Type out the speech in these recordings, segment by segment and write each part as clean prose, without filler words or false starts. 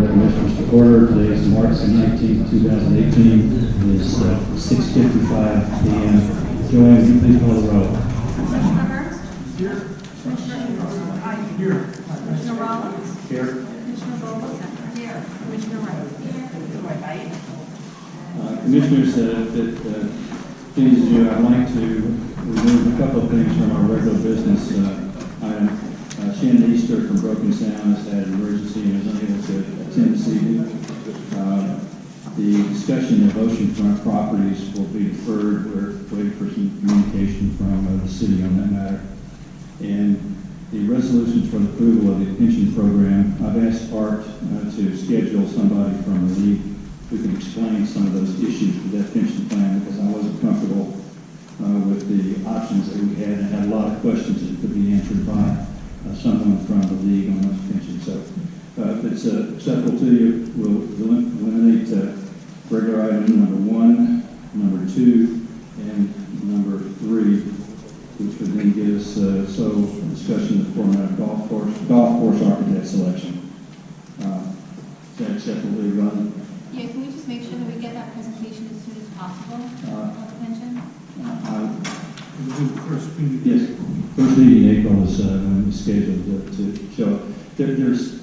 the Commissioners to order. Today is March 19th, 2018. It is 6:55 p.m. Joanne, would you please call the roll? Commissioner Hurst? Here. Commissioner Here. Commissioner Rollins? Here. Commissioner Bowe? Here. Commissioner Wright? Commissioners, please, I'd like to remove a couple of things from our regular business item. Shannon Easter from Broken Sound has had an emergency and is unable to attend this evening. The discussion of oceanfront properties will be deferred. We're waiting for some communication from the city on that matter. And the resolutions for the approval of the pension program, I've asked Art to schedule somebody from the league who can explain some of those issues with that pension plan, because I wasn't comfortable with the options that we had and had a lot of questions that could be answered by someone from the league on those pensions. So if it's acceptable to you, we'll eliminate regular item number 1, number 2, and number 3, which would then give us sole discussion of the format of golf course architect selection. Is that acceptable to you, Ron? Yeah, can we just make sure that we get that presentation as soon as possible of the pension? Yes. First meeting in April is scheduled to show. There's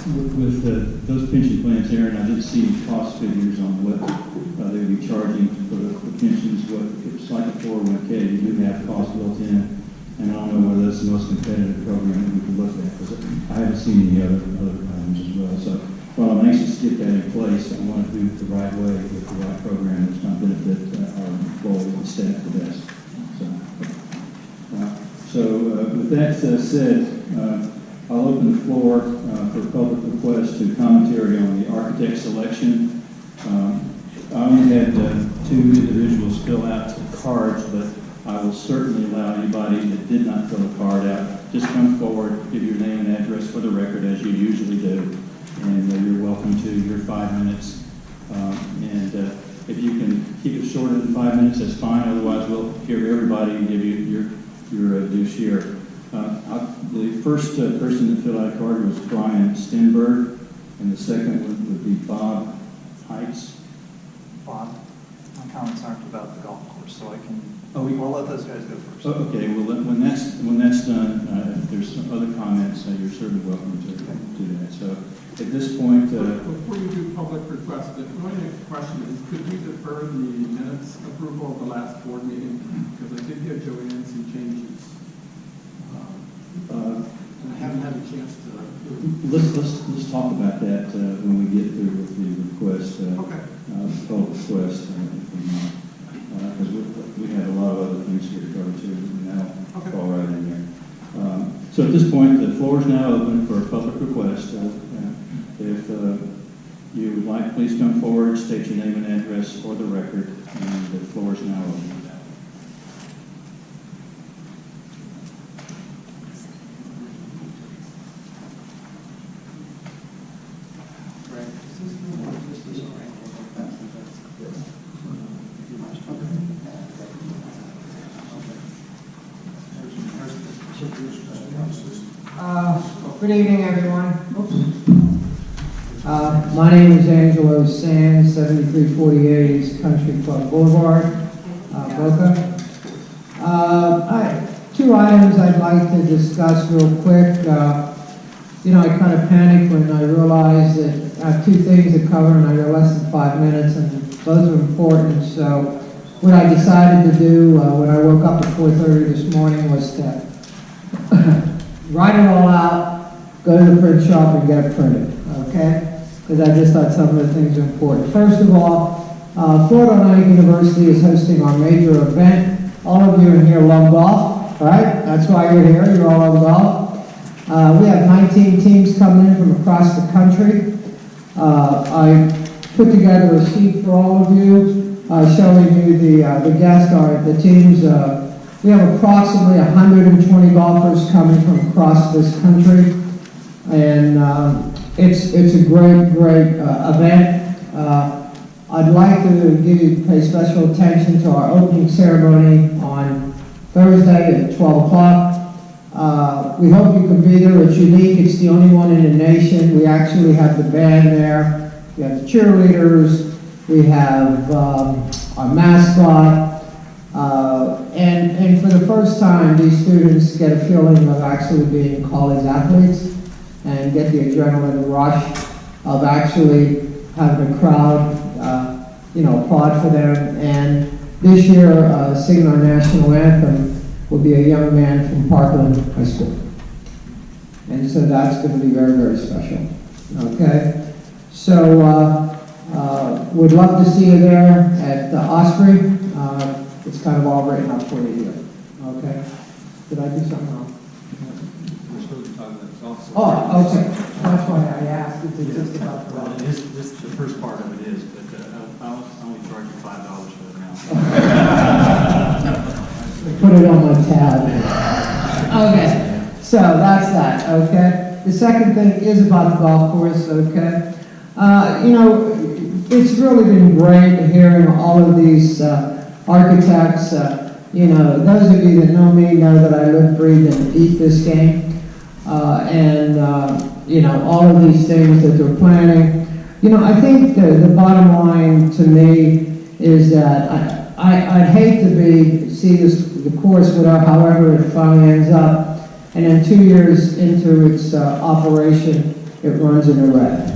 with those pension plans, Aaron, I didn't see any cost figures on what they would be charging for the pensions. What it's like a 401k, you do have cost built in, and I don't know whether that's the most competitive program that we can look at, because I haven't seen any other items as well. So while I'm anxious to get that in place, I want to do it the right way with the right program that's going to benefit our employees and staff the best. So with that said, I'll open the floor for public request to commentary on the architect selection. I only had 2 individuals fill out cards, but I will certainly allow anybody that did not fill a card out, just come forward, give your name and address for the record as you usually do, and you're welcome to your 5 minutes. If you can keep it shorter than 5 minutes, that's fine. Otherwise, we'll hear everybody and give you your due share. The first person that filled out a card was Brian Stenberg, and the second one would be Bob Heights. Bob, my comments aren't about the golf course, so I can. We'll let those guys go first. Okay. Well, when that's done, if there's some other comments, you're certainly welcome to do that. So at this point, before you do public requests, the only question is, could you defer the minutes approval of the last board meeting? Because I did give Joanne some changes. I haven't had a chance to. Let's talk about that when we get through with the request. Okay. Full request, because we have a lot of other things here to cover too, and that'll fall right in there. So at this point, the floor is now open for a public request. If you would like, please come forward, state your name and address for the record, and the floor is now open. Good evening, everyone. My name is Angelo Sands, 7348 East Country Club Boulevard, Boca. 2 items I'd like to discuss real quick. I kind of panicked when I realized that I have 2 things to cover and I got less than 5 minutes, and those are important. So what I decided to do when I woke up at 4:30 this morning was to write it all out, go to the print shop and get it printed, okay? Because I just thought some of the things are important. First of all, Florida Atlantic University is hosting our major event. All of you in here love golf, right? That's why you're here, you all love golf. We have 19 teams coming in from across the country. I put together a sheet for all of you, showing you the guests, the teams. We have approximately 120 golfers coming from across this country, and it's a great event. I'd like to pay special attention to our opening ceremony on Thursday at 12 o'clock. We hope you can be there. It's unique. It's the only one in the nation. We actually have the band there. We have the cheerleaders. We have our mascot. And for the first time, these students get a feeling of actually being college athletes and get the adrenaline rush of actually having a crowd, applaud for them. And this year, singing our national anthem will be a young man from Parkland High School. And so that's going to be very, very special. Okay? So, we'd love to see you there at Osprey. It's kind of all written up for you here. Okay? Did I do something wrong? We're supposed to talk about the golf course. Oh, okay. That's why I asked. It's just about the Well, it is, the first part of it is, but I'll only charge you $5 for it now. Put it on my tab. Okay, so that's that, okay? The second thing is about the golf course, okay? It's really been great hearing all of these architects. Those of you that know me know that I live, breathe, and eat this game. All of these things that they're planning. I think the bottom line to me is that I'd hate to see the course, however it finally ends up, and then 2 years into its operation, it runs in the red.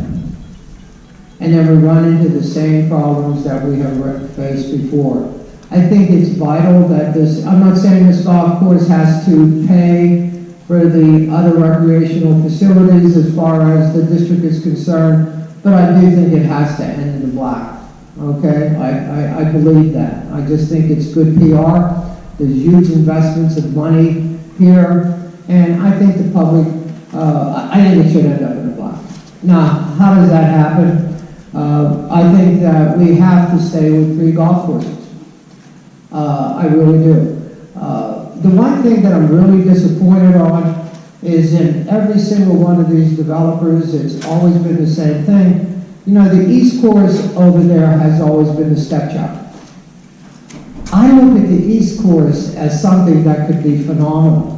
And then we run into the same problems that we have faced before. I think it's vital that I'm not saying this golf course has to pay for the other recreational facilities as far as the district is concerned, but I do think it has to end in the black. Okay, I believe that. I just think it's good PR. There's huge investments of money here, and I think the public, I think it should end up in the black. Now, how does that happen? I think that we have to stay with 3 golf courses. I really do. The one thing that I'm really disappointed on is in every single one of these developers, it's always been the same thing. The East Course over there has always been the stepchild. I look at the East Course as something that could be phenomenal.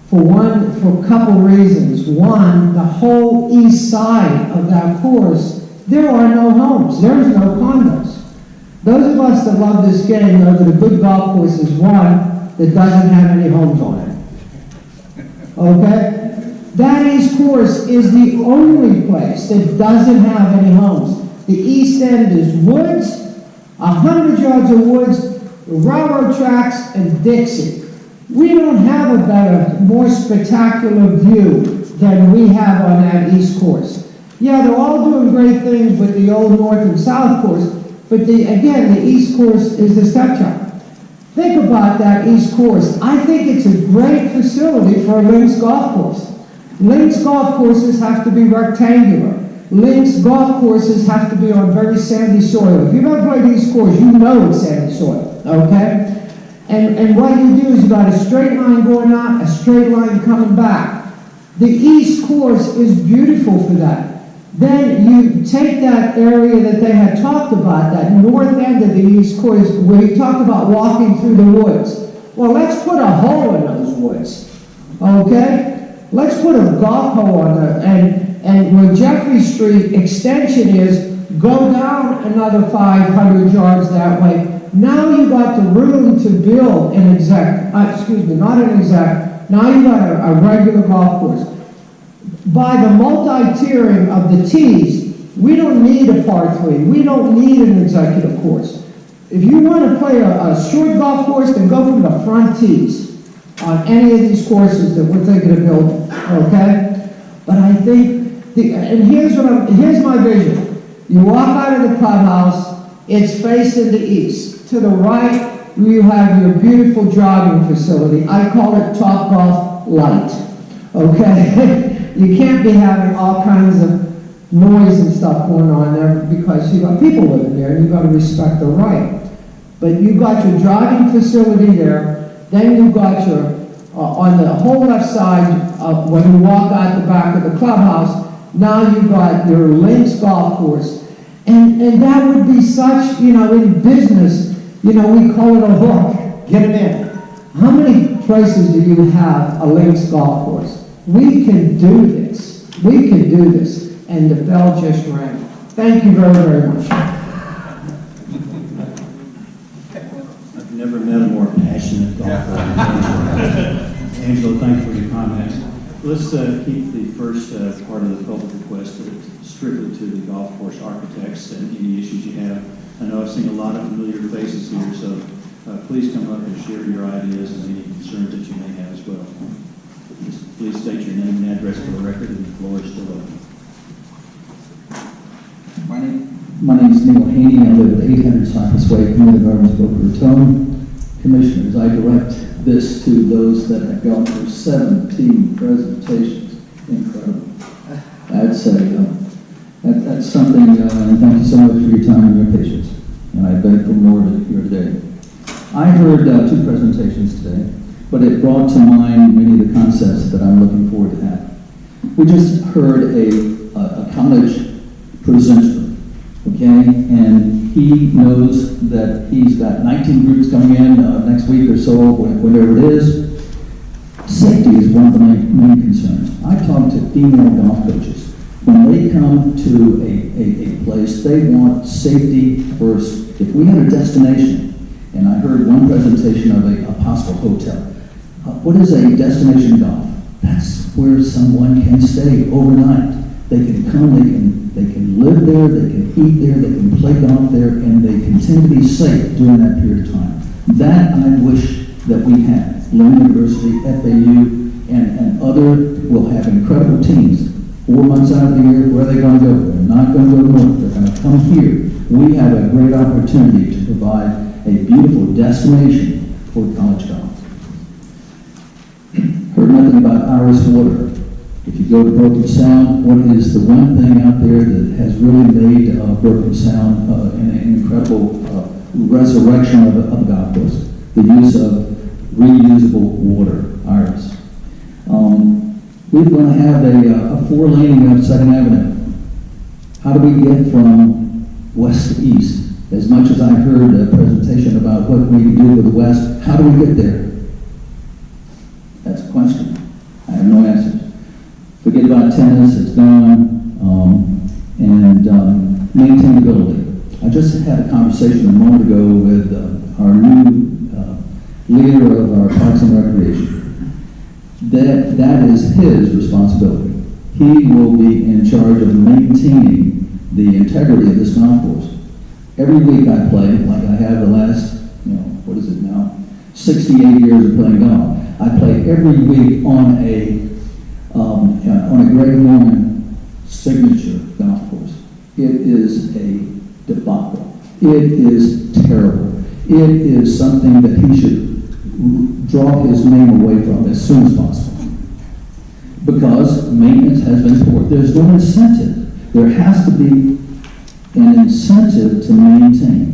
For a couple reasons. One, the whole east side of that course, there are no homes. There's no condos. Those of us that love this game know that a good golf course is one that doesn't have any homes on it. Okay? That East Course is the only place that doesn't have any homes. The east end is woods, 100 yards of woods, railroad tracks, and Dixie. We don't have a better, more spectacular view than we have on that East Course. Yeah, they're all doing great things with the old North and South Course, but again, the East Course is the stepchild. Think about that East Course. I think it's a great facility for a links golf course. Links golf courses have to be rectangular. Links golf courses have to be on very sandy soil. If you've ever played East Course, you know it's sandy soil, okay? And what you do is you got a straight line going out, a straight line coming back. The East Course is beautiful for that. Then you take that area that they had talked about, that north end of the East Course, where you talked about walking through the woods. Well, let's put a hole in those woods, okay? Let's put a golf hole on there, and where Jeffrey Street extension is, go down another 500 yards that way. Now you got the room to build an now you got a regular golf course. By the multi-tiering of the tees, we don't need a par 3. We don't need an executive course. If you want to play a short golf course, then go from the front tees on any of these courses that we're thinking of building, okay? But I think, here's my vision. You walk out of the clubhouse, it's facing the east. To the right, you have your beautiful jogging facility. I call it Top Golf Light, okay? You can't be having all kinds of noise and stuff going on there because you got people living there and you got to respect the right. But you got your jogging facility there, then you got your, on the whole left side, when you walk out the back of the clubhouse, now you got your links golf course. And that would be such, in business, we call it a hook, get it in. How many places do you have a links golf course? We can do this. We can do this. And the bell just rang. Thank you very, very much. I've never met a more passionate golfer than Angela. Angela, thanks for your comments. Let's keep the first part of the public request strictly to the golf course architects and any issues you have. I know I've seen a lot of familiar faces here, so please come up and share your ideas and any concerns that you may have as well. Just please state your name and address for the record, and the floor is still open. My name is Neil Haney. I live at 800 Cypress Way, Community Gardens, Boca Raton. Commissioners, I direct this to those that have gone through 17 presentations. Incredible. I'd say that's something, and thank you so much for your time and your patience. And I beg for more here today. I heard 2 presentations today, but it brought to mind many of the concepts that I'm looking forward to having. We just heard a college presenter, okay, and he knows that he's got 19 groups coming in next week or so, whatever it is. Safety is one of the main concerns. I talk to female golf coaches. When they come to a place, they want safety first. If we had a destination, and I heard one presentation of a possible hotel, what is a destination golf? That's where someone can stay overnight. They can come, they can live there, they can eat there, they can play golf there, and they continue to be safe during that period of time. That I wish that we had. Lynn University, FAU, and other will have incredible teams. 4 months out of the year, where are they going to go? They're not going to go north. They're going to come here. We have a great opportunity to provide a beautiful destination for college golf. Heard nothing about Iris Water. If you go to Broken Sound, what is the one thing out there that has really made Broken Sound an incredible resurrection of a golf course? The use of reusable water, Iris. We're going to have a 4-laning of 2nd Avenue. How do we get from west to east? As much as I heard a presentation about what we can do with the west, how do we get there? That's a question. I have no answers. Forget about tennis, it's gone, and maintainability. I just had a conversation a moment ago with our new leader of our Parks and Recreation. That is his responsibility. He will be in charge of maintaining the integrity of this golf course. Every week I play, like I have the last, 68 years of playing golf. I play every week on a Greg Norman signature golf course. It is a debacle. It is terrible. It is something that he should draw his name away from as soon as possible. Because maintenance has been poor. There's no incentive. There has to be an incentive to maintain.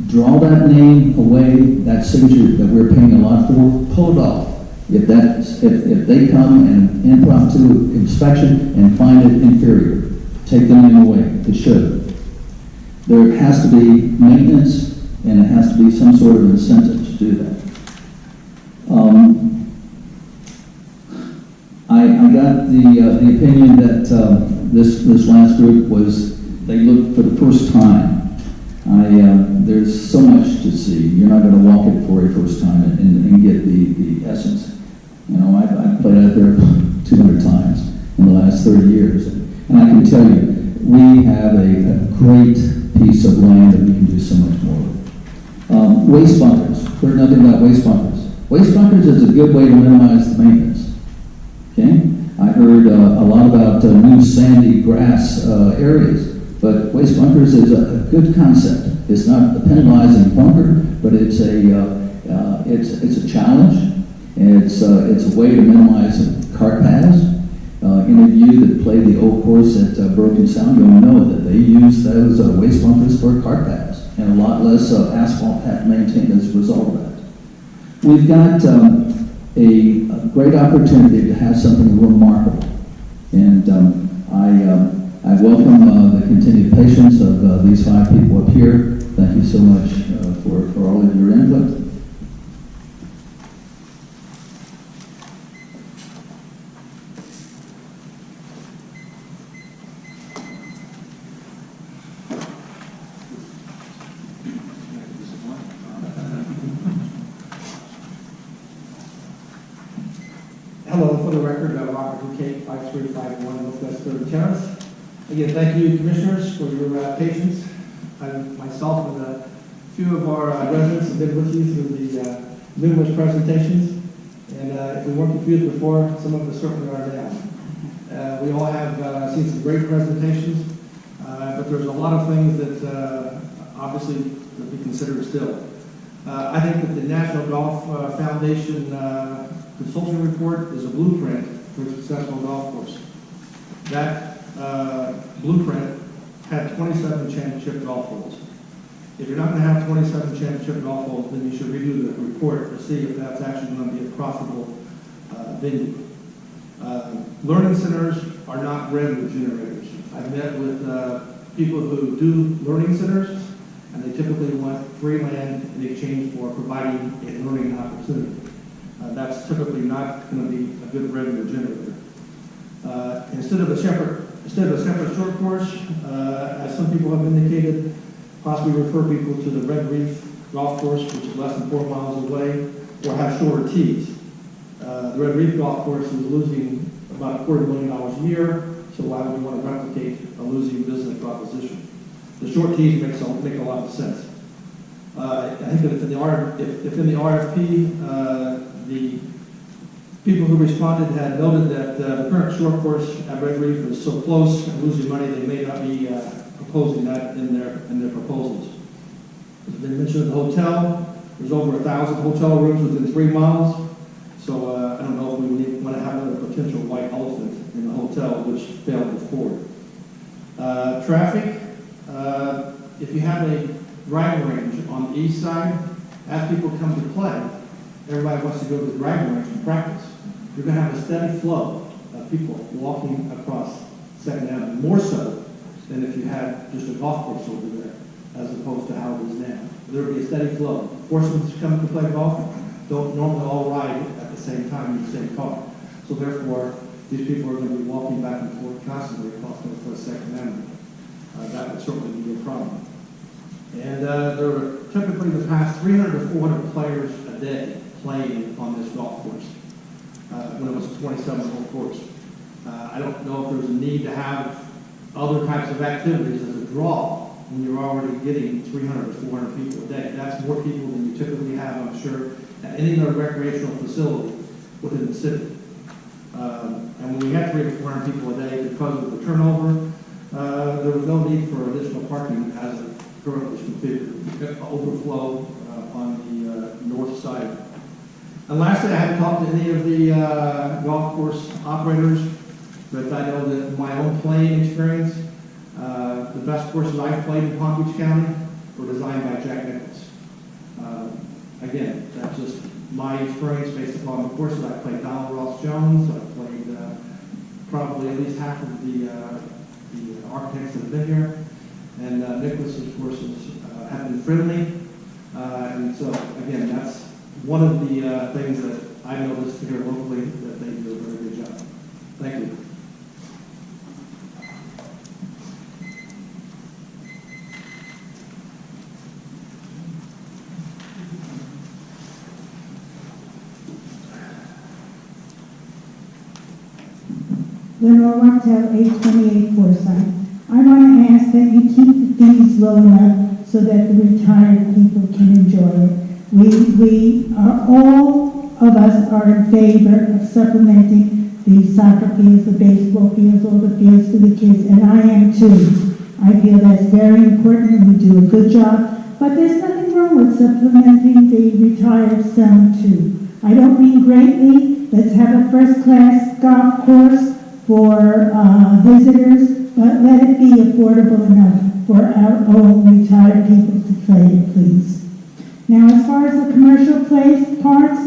Draw that name away, that signature that we're paying a lot for, pull it off. If they come and impromptu inspection and find it inferior, take the name away. It should. There has to be maintenance, and it has to be some sort of incentive to do that. I got the opinion that this last group they looked for the first time. There's so much to see. You're not going to walk it for a first time and get the essence. I've played out there 200 times in the last 30 years, and I can tell you, we have a great piece of land that we can do so much more with. Waste bunkers. Heard nothing about waste bunkers. Waste bunkers is a good way to minimize the maintenance. Okay? I heard a lot about new sandy grass areas, but waste bunkers is a good concept. It's not a penalizing bunker, but it's a challenge. It's a way to minimize cart paths. Any of you that played the old course at Broken Sound, you'll know that they use those waste bunkers for cart paths, and a lot less asphalt path maintained as a result of that. We've got a great opportunity to have something remarkable, and I welcome the continued patience of these 5 people up here. Thank you so much for all of your input. Martin Cate, 5351 Northwest 3rd Terrace. Again, thank you, commissioners, for your patience. Myself and a few of our residents have been with you through the numerous presentations. And if we weren't confused before, some of us certainly are now. We all have seen some great presentations, but there's a lot of things that obviously to be considered still. I think that the National Golf Foundation consulting report is a blueprint for a successful golf course. That blueprint had 27 championship golf holes. If you're not going to have 27 championship golf holes, then you should redo the report to see if that's actually going to be a profitable venue. Learning centers are not revenue generators. I've met with people who do learning centers, and they typically want free land in exchange for providing a learning opportunity. That's typically not going to be a good revenue generator. Instead of a separate short course, as some people have indicated, possibly refer people to the Red Reef Golf Course, which is less than 4 miles away, or have shorter tees. The Red Reef Golf Course is losing about $250,000 a year, so why would you want to replicate a losing business proposition? The short tees make a lot of sense. I think that if in the RFP, the people who responded had noted that the current short course at Red Reef is so close and losing money, they may not be proposing that in their proposals. As they mentioned, the hotel, there's over 1,000 hotel rooms within 3 miles, so I don't know if we want to have another potential white elephant in the hotel, which failed before. Traffic, if you have a driving range on the east side, as people come to play, everybody wants to go to the driving range and practice. You're going to have a steady flow of people walking across 2nd Avenue, more so than if you had just a golf course over there, as opposed to how it is now. There will be a steady flow. Horsemen come to play golf don't normally all ride at the same time in the same car. So therefore, these people are going to be walking back and forth constantly across Northwest 2nd Avenue. That would certainly be a problem. And there were typically in the past 300 to 400 players a day playing on this golf course when it was a 27-hole course. I don't know if there's a need to have other types of activities as a draw when you're already getting 300 to 400 people a day. That's more people than you typically have, I'm sure, at any other recreational facility within the city. And when we had 300 to 400 people a day, because of the turnover, there was no need for additional parking as it currently is configured. Overflow on the north side. And lastly, I haven't talked to any of the golf course operators, but I know that in my own playing experience, the best courses I've played in Palm Beach County were designed by Jack Nicklaus. Again, that's just my experience based upon the courses. I played Donald Ross Jones. I played probably at least half of the architects that have been here. And Nicklaus's courses have been friendly. And so, again, that's one of the things that I noticed here locally that they do a very good job. Thank you. Lenore Martel, 828 Forsyth. I want to ask that you keep the fees low enough so that the retired people can enjoy it. We are, all of us are in favor of supplementing the soccer fields, the baseball fields, all the fields for the kids, and I am too. I feel that's very important and we do a good job, but there's nothing wrong with supplementing the retired some too. I don't mean greatly. Let's have a first-class golf course for visitors, but let it be affordable enough for our own retired people to play it, please. Now, as far as the commercial parts,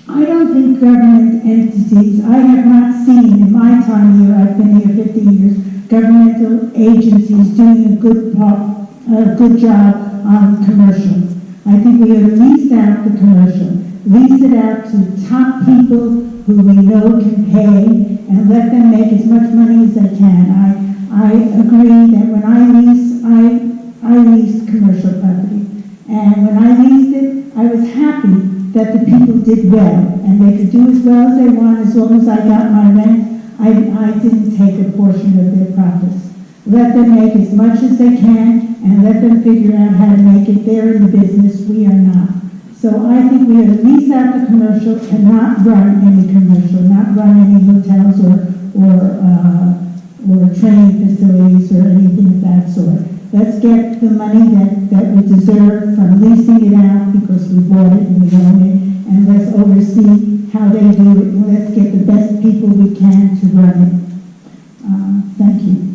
I don't think government entities, I have not seen in my time here, I've been here 15 years, governmental agencies doing a good job on commercial. I think we ought to lease out the commercial, lease it out to top people who we know can pay, and let them make as much money as they can. I agree that when I leased commercial property, and when I leased it, I was happy that the people did well, and they could do as well as they want, as long as I got my rent, I didn't take a portion of their profits. Let them make as much as they can, and let them figure out how to make it. They're in the business, we are not. So I think we ought to lease out the commercial and not run any commercial, not run any hotels or training facilities or anything of that sort. Let's get the money that we deserve from leasing it out because we bought it and we own it, and let's oversee how they do it, and let's get the best people we can to run it. Thank you.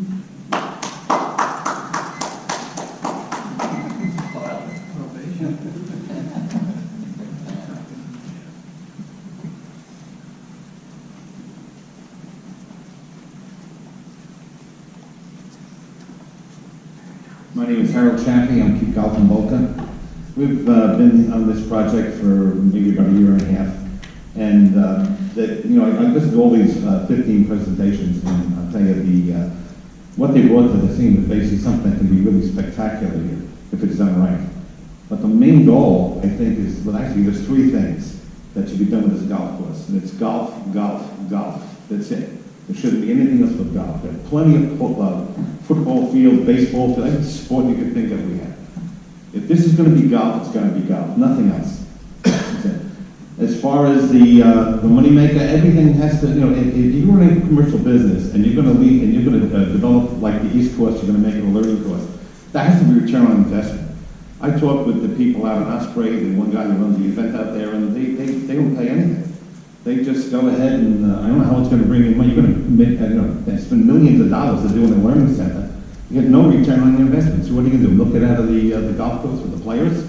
My name is Harold Chaffee. I'm Keep Golf in Boca. We've been on this project for maybe about a year and a half, and I listened to all these 15 presentations, and I'll tell you what they brought to the scene is basically something that can be really spectacular here if it's done right. But the main goal, I think, is there's three things that should be done with this golf course, and it's golf, golf, golf. That's it. There shouldn't be anything else but golf. There are plenty of football field, baseball field, every sport you could think of we have. If this is going to be golf, it's going to be golf, nothing else. That's it. As far as the money maker, everything has to, if you're in a commercial business and you're going to lead and you're going to develop like the East Course, you're going to make it a learning course, that has to be return on investment. I talked with the people out in Osprey, the one guy who runs the event out there, and they don't pay anything. They just go ahead and, I don't know how it's going to bring in money. You're going to spend millions of dollars to do in a learning center. You get no return on your investment. So what are you going to do? Look it out of the golf course with the players?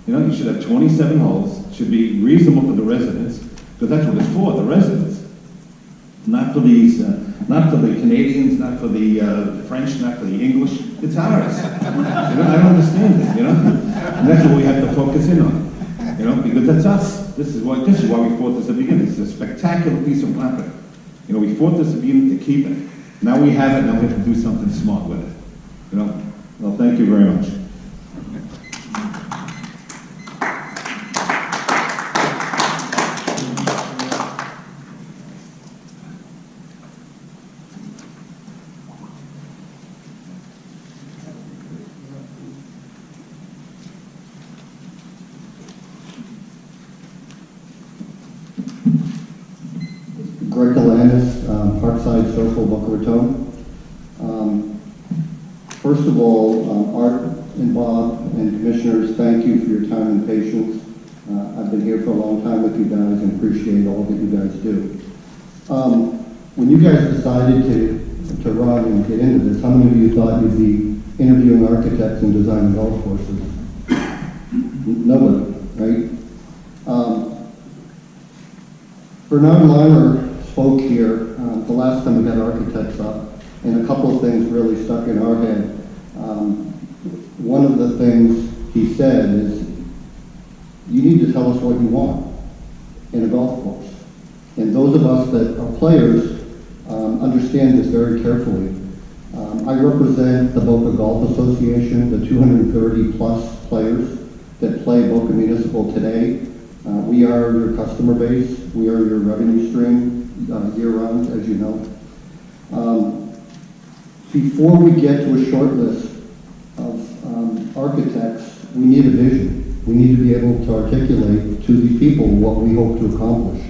You should have 27 holes. It should be reasonable for the residents, because that's what it's for, the residents. Not for these, not for the Canadians, not for the French, not for the English. It's ours. I don't understand it, And that's what we have to focus in on, because that's us. This is why we fought this at the beginning. It's a spectacular piece of property. We fought this at the beginning to keep it. Now we have it, now we have to do something smart with it. Well, thank you very much. Greg Delandis, Parkside Social, Boca Raton. First of all, Art and Bob and commissioners, thank you for your time and patience. I've been here for a long time with you guys and appreciate all that you guys do. When you guys decided to run and get into this, how many of you thought you'd be interviewing architects and designing golf courses? Nobody, right? Bernard Leimer spoke here the last time we had architects up, and a couple of things really stuck in our head. One of the things he said is, you need to tell us what you want in a golf course. And those of us that are players understand this very carefully. I represent the Boca Golf Association, the 230 plus players that play Boca Municipal today. We are your customer base. We are your revenue stream year-round, as you know. Before we get to a short list of architects, we need a vision. We need to be able to articulate to these people what we hope to accomplish.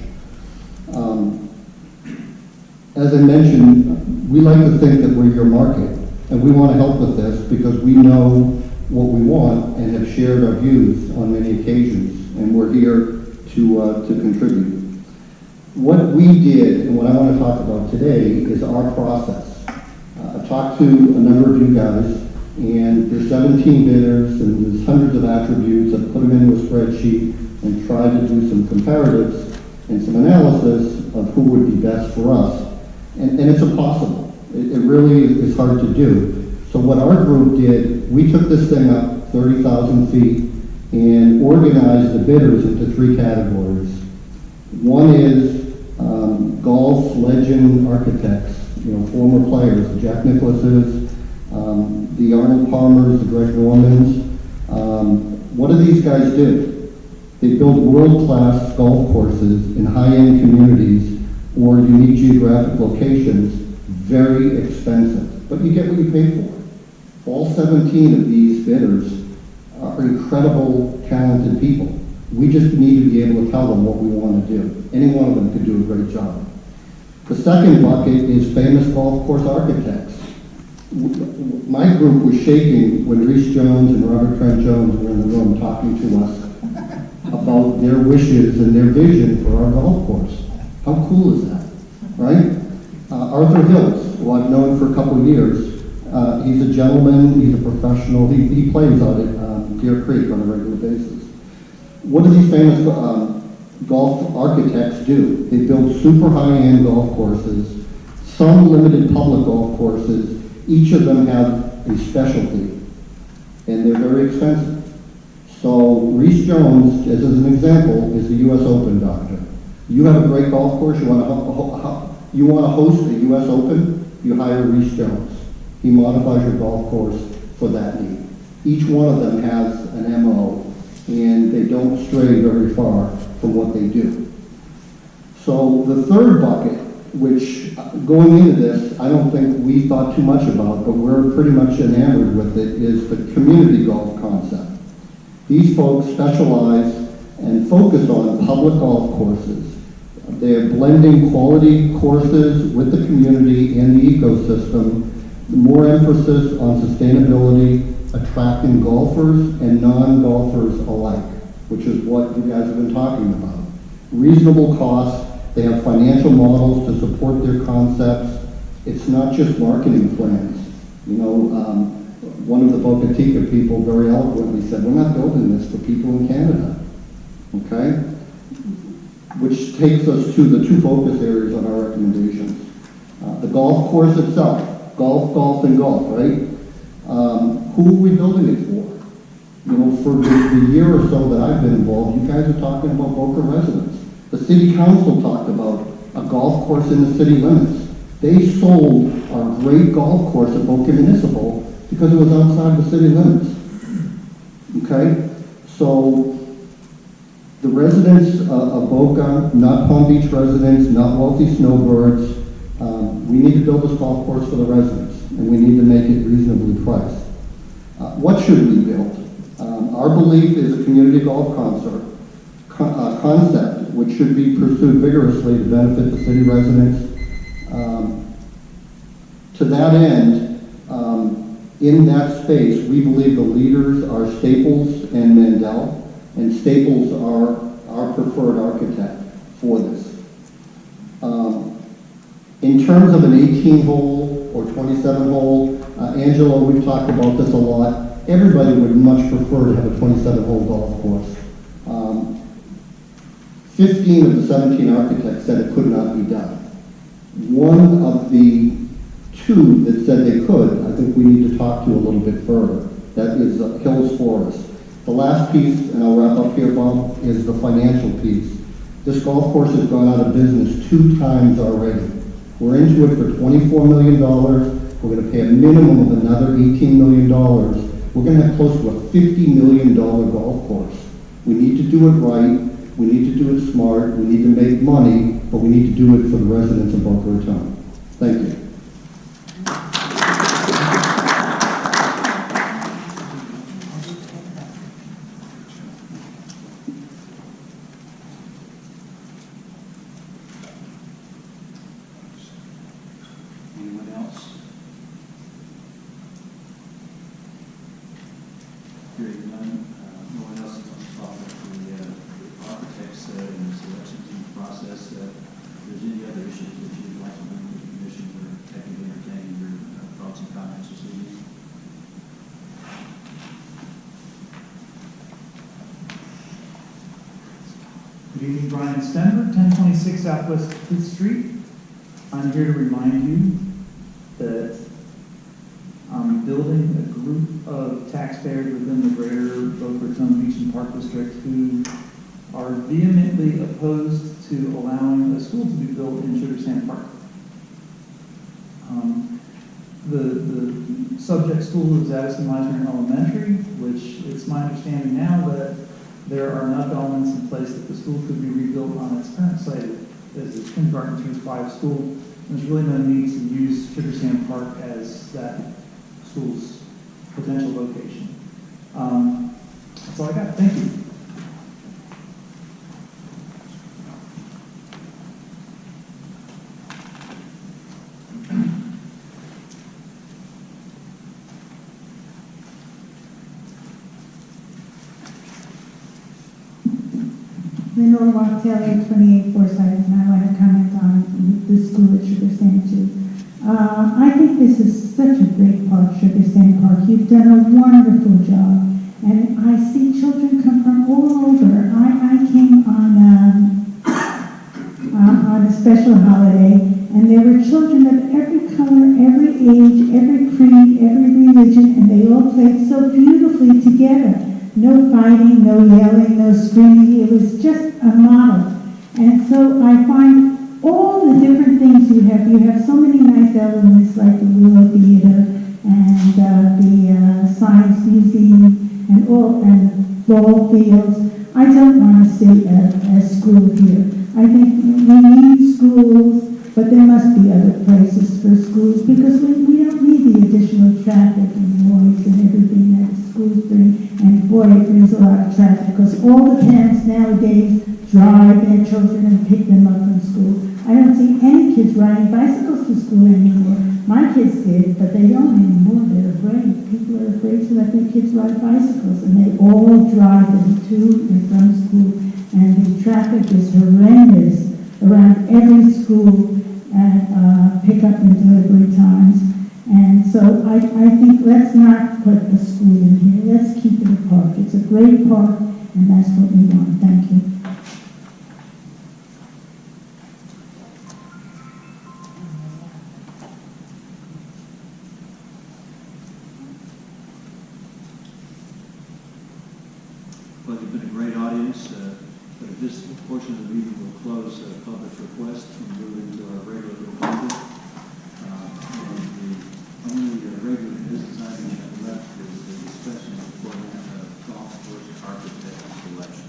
As I mentioned, we like to think that we're your market, and we want to help with this because we know what we want and have shared our views on many occasions, and we're here to contribute. What we did, and what I want to talk about today, is our process. I talked to a number of you guys, and there's 17 bidders, and there's hundreds of attributes. I've put them into a spreadsheet and tried to do some comparatives and some analysis of who would be best for us. And it's impossible. It really is hard to do. So what our group did, we took this thing up 30,000 feet and organized the bidders into three categories. One is golf legend architects, former players, the Jack Nicklaus's, the Arnold Palmers, the Greg Normans. What do these guys do? They build world-class golf courses in high-end communities or unique geographic locations, very expensive. But you get what you pay for. All 17 of these bidders are incredible, talented people. We just need to be able to tell them what we want to do. Any one of them could do a great job. The second bucket is famous golf course architects. My group was shaking when Reese Jones and Robert Trent Jones were in the room talking to us about their wishes and their vision for our golf course. How cool is that, right? Arthur Hills, who I've known for a couple of years, he's a gentleman, he's a professional, he plays out at Deer Creek on a regular basis. What do these famous golf architects do? They build super high-end golf courses, some limited public golf courses. Each of them have a specialty, and they're very expensive. So Reese Jones, as an example, is the U.S. Open doctor. You have a great golf course, you want to host a U.S. Open, you hire Reese Jones. He modifies your golf course for that need. Each one of them has an MO, and they don't stray very far from what they do. So the third bucket, which going into this, I don't think we thought too much about, but we're pretty much enamored with it, is the community golf concept. These folks specialize and focus on public golf courses. They're blending quality courses with the community and the ecosystem, more emphasis on sustainability, attracting golfers and non-golfers alike, which is what you guys have been talking about. Reasonable costs, they have financial models to support their concepts. It's not just marketing plans. You know, one of the Boca Chica people very eloquently said, we're not building this for people in Canada, okay? Which takes us to the two focus areas on our recommendations. The golf course itself, golf, and golf, right? Who are we building it for? You know, for the year or so that I've been involved, you guys are talking about Boca residents. The city council talked about a golf course in the city limits. They sold our great golf course at Boca Municipal because it was outside the city limits. Okay? So the residents of Boca, not Palm Beach residents, not wealthy snowbirds, we need to build this golf course for the residents, and we need to make it reasonably priced. What should we build? Our belief is a community golf concept, which should be pursued vigorously to benefit the city residents. To that end, in that space, we believe the leaders are Staples and Mandel, and Staples are our preferred architect for this. In terms of an 18-hole or 27-hole, Angelo, we've talked about this a lot. Everybody would much prefer to have a 27-hole golf course. 15 of the 17 architects said it could not be done. One of the two that said they could, I think we need to talk to a little bit further. That is Hills Forest. The last piece, and I'll wrap up here, Bob, is the financial piece. This golf course has gone out of business 2 times already. We're into it for $24 million. We're going to pay a minimum of another $18 million. We're going to have close to a $50 million golf course. We need to do it right. We need to do it smart. We need to make money, but we need to do it for the residents of Boca Raton. Thank you. Anyone else? Hearing none, no one else is on the topic of the architects and the selection team process. If there's any other issues that you'd like to bring to the commission or happy to entertain your thoughts and comments this evening. Good evening, Brian Stenberg, 1026 Southwest 5th Street. I'm here to remind you that I'm building a group of taxpayers within the greater Boca Raton Beach and Park District who are vehemently opposed to allowing a school to be built in Sugar Sand Park. The subject school is Addison Meisner Elementary, which it's my understanding now that There are enough elements in place that the school could be rebuilt on its current site as a kindergarten through 5 school. There's really no need to use Sugar Sand Park as that school's potential location. That's all I got. Thank you. Lenore Wachtel, 828 Forsyth, and I want to comment on the school at Sugar Sand too. I think this is such a great park, Sugar Sand Park. You've done a wonderful job, and I see children come from all over. I came on a special holiday, and there were children of every color, every age, every creed, every religion, and they all played so beautifully together. No fighting, no yelling, no screaming. It was just a model. And so I find all the different things you have so many nice elements like the Willow Theater and the Science Museum and ball fields. I don't want to see a school here. I think we need schools, but there must be other places for schools because we don't need the additional traffic and noise and everything that schools bring. And boy, it brings a lot of traffic because all the parents nowadays drive their children and pick them up from school. I don't see any kids riding bicycles to school anymore. My kids did, but they don't anymore. They're afraid. People are afraid to let their kids ride bicycles, and they all drive them to and from school. And the traffic is horrendous around every school at pickup and delivery times. And so I think let's not put a school in here. Let's keep it a park. It's a great park, and that's what we want. Thank you. Well, you've been a great audience, but at this portion of the meeting, we'll close public request and move into our regular agenda. And the only regular business item we have left is the discussion of the golf course architect selection.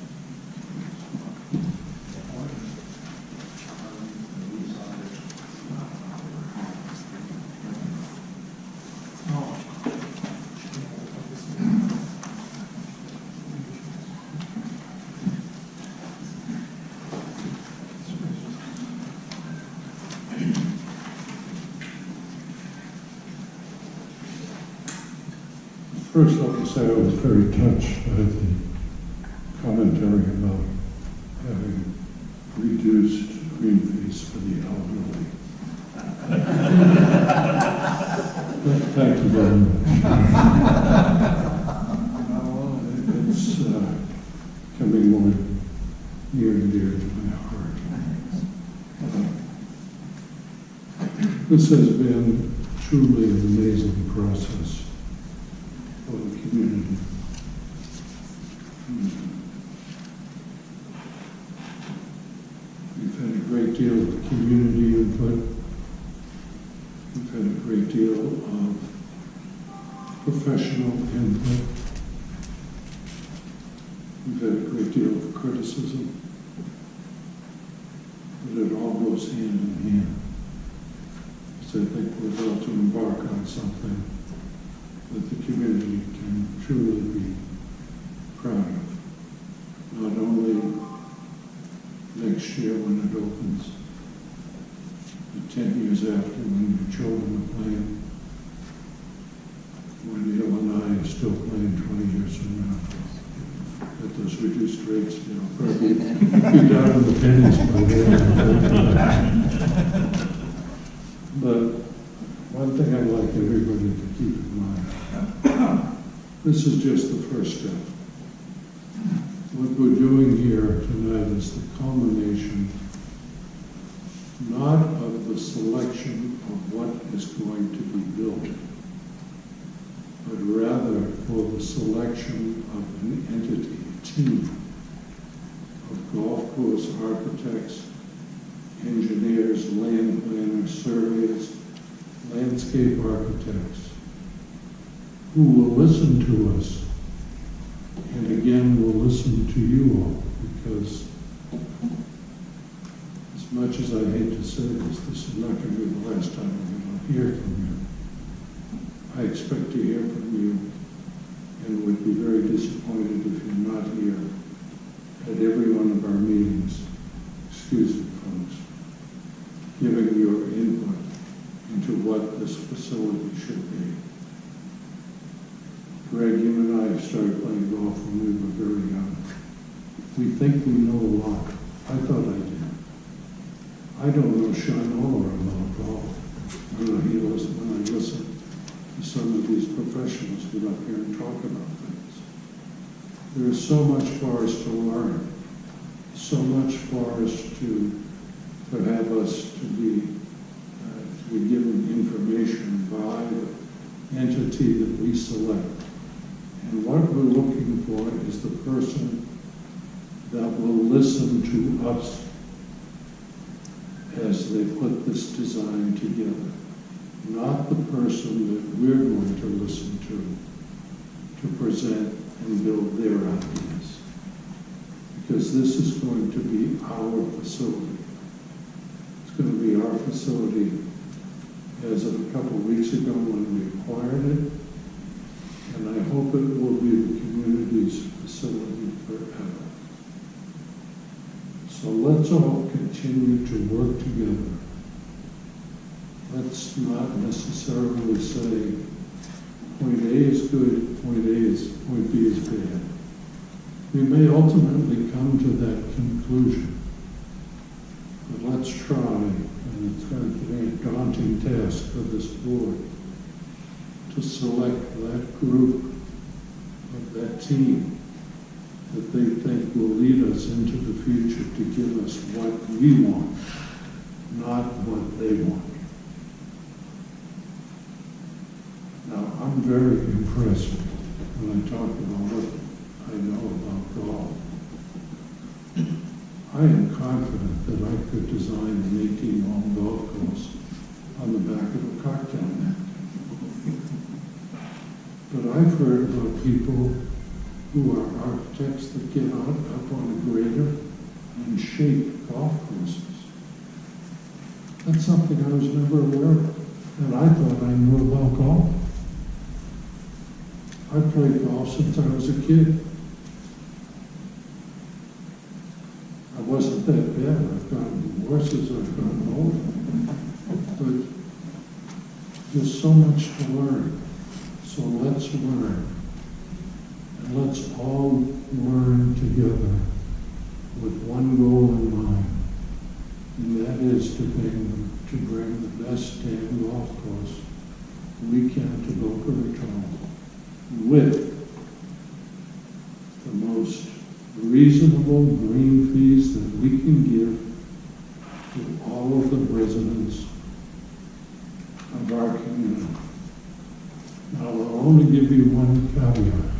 First, let me say I was very touched by the commentary about having reduced green fees for the elderly. Thank you very much. It's coming more near and dear to my heart. This has been truly an amazing process for the community. We've had a great deal of community input. We've had a great deal of professional input. We've had a great deal of criticism. But it all goes hand in hand. So I think we're about to embark on something that the community can truly be proud of. Not only next year when it opens, but 10 years after when your children are playing, when Neil and I are still playing 20 years from now. At those reduced rates, probably be down in the pennies by then. But one thing I'd like everybody to keep in mind, this is just the first step. What we're doing here tonight is the culmination not of the selection of what is going to be built, but rather for the selection of an entity, a team of golf course architects, engineers, land planners, surveyors, landscape architects, who will listen to us And again, we'll listen to you all, because as much as I hate to say this is not going to be the last time we're going to hear from you. I expect to hear from you, and would be very disappointed if you're not here at every one of our meetings, excuse me, folks, giving your input into what this facility should be. Greg, you and I started playing golf when we were very young. We think we know a lot. I thought I did. I don't know shinola about golf. When I listen to some of these professionals get up here and talk about things. There is so much for us to learn, so much for us to have us to be given information by the entity that we select. And what we're looking for is the person that will listen to us as they put this design together, not the person that we're going to listen to present and build their ideas. Because this is going to be our facility. It's going to be our facility as of a couple of weeks ago when we acquired it, and I hope it will be the community's facility forever. So let's all continue to work together. Let's not necessarily say point A is good, point B is bad. We may ultimately come to that conclusion, but let's try, and it's going to be a daunting task for this board, to select that group of that team that they think will lead us into the future to give us what we want, not what they want. Now, I'm very impressed when I talk about what I know about golf. I am confident that I could design an 18-hole golf course on the back of a cocktail napkin. But I've heard about people who are architects that get out up on a grader and shape golf courses. That's something I was never aware of, and I thought I knew about golf. I played golf since I was a kid. I wasn't that bad. I've gotten worse as I've gotten older. But there's so much to learn. So let's learn. And let's all learn together with one goal in mind. And that is to bring the best damn golf course we can to Boca Raton with the most reasonable green fees that we can give to all of the residents of our community. Now, I'll only give you one caveat.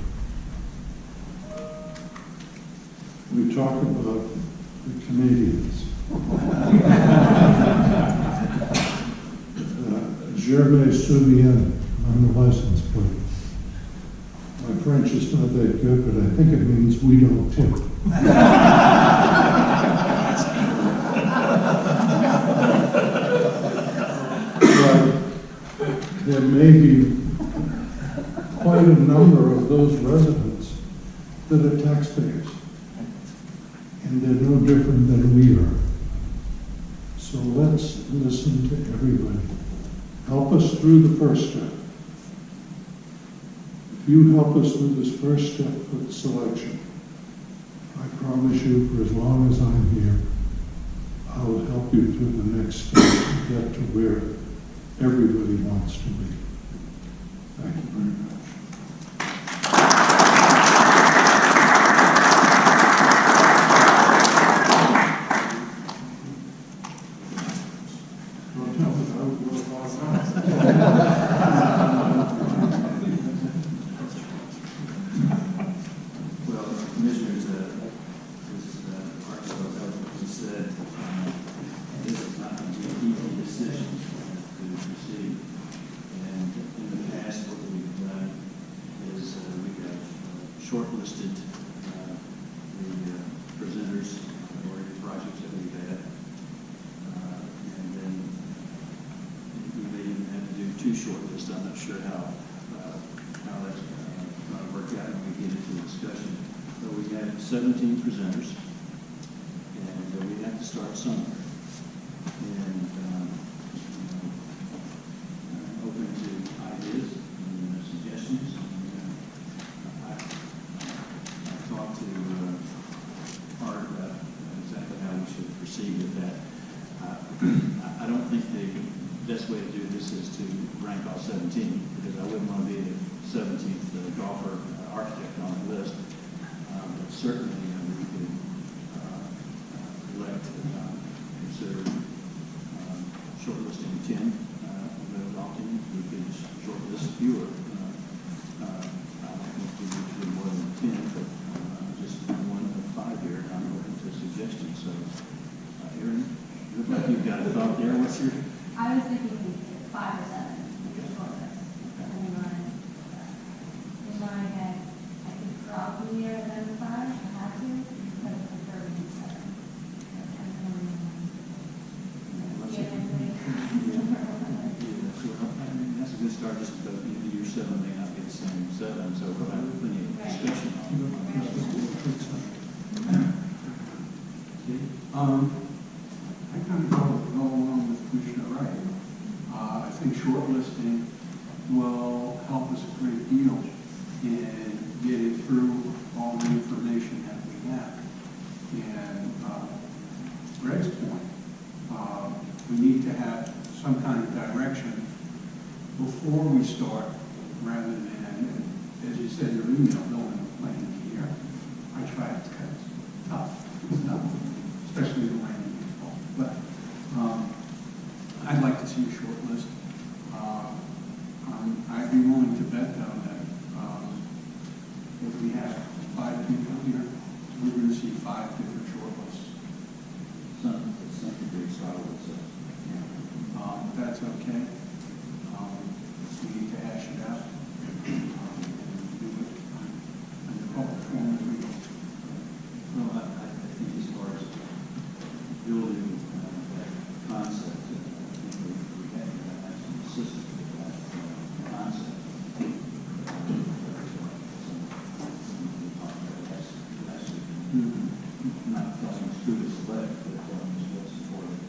We talk about the Canadians. Gervais Souvien on the license plate. My French is not that good, but I think it means we don't tip. But there may be quite a number of those residents that are taxpayers, and they're no different than we are. So let's listen to everybody. Help us through the first step. If you help us through this first step with selection, I promise you, for as long as I'm here, I will help you through the next step to get to where everybody wants to be. Thank you very much. Decision to proceed. And in the past, what we've done shortlisted the presenters or any projects that we've had. And then we may even have to do 2 shortlists. I'm not sure how that's going to work out when we get into the discussion. But we had 17 presenters, and we have to start somewhere. And open to ideas and suggestions. I talked to Art about exactly how we should proceed with that. I don't think the best way to do this is to rank all 17, because I wouldn't want to be the 17th golfer architect on the list. But certainly we could elect, consider shortlisting 10. We could shortlist fewer. I don't think we need to do more than 10, but just one of 5 here. I'm open to suggestions. So, Erin, you look like you've got a thought there. What's your? I was thinking 5 or 7, shortlist. In my head, I could probably identify, I have to, but I prefer to do 7. That's a good start, just because your 7 may not be the same 7, so we'll have plenty of discussion I kind of go along with Commissioner Wright. I think shortlisting will help us a great deal in getting through all the information that we have. And Greg's point, we need to have some kind of direction before we start, rather than, as you said in your email, building a plan here. I tried, it's kind of tough. It's tough, especially the landing people. But I'd like to see a short list. I'd be willing to bet, though, that if we have 5 people here, we're going to see 5 different short lists. something very solid. So, That's okay. We need to hash it out. Do it in the public forum as we go. well, I think as far as building that concept, I think we have to have some assistance with that concept. Not telling us who to select, but telling us what's important.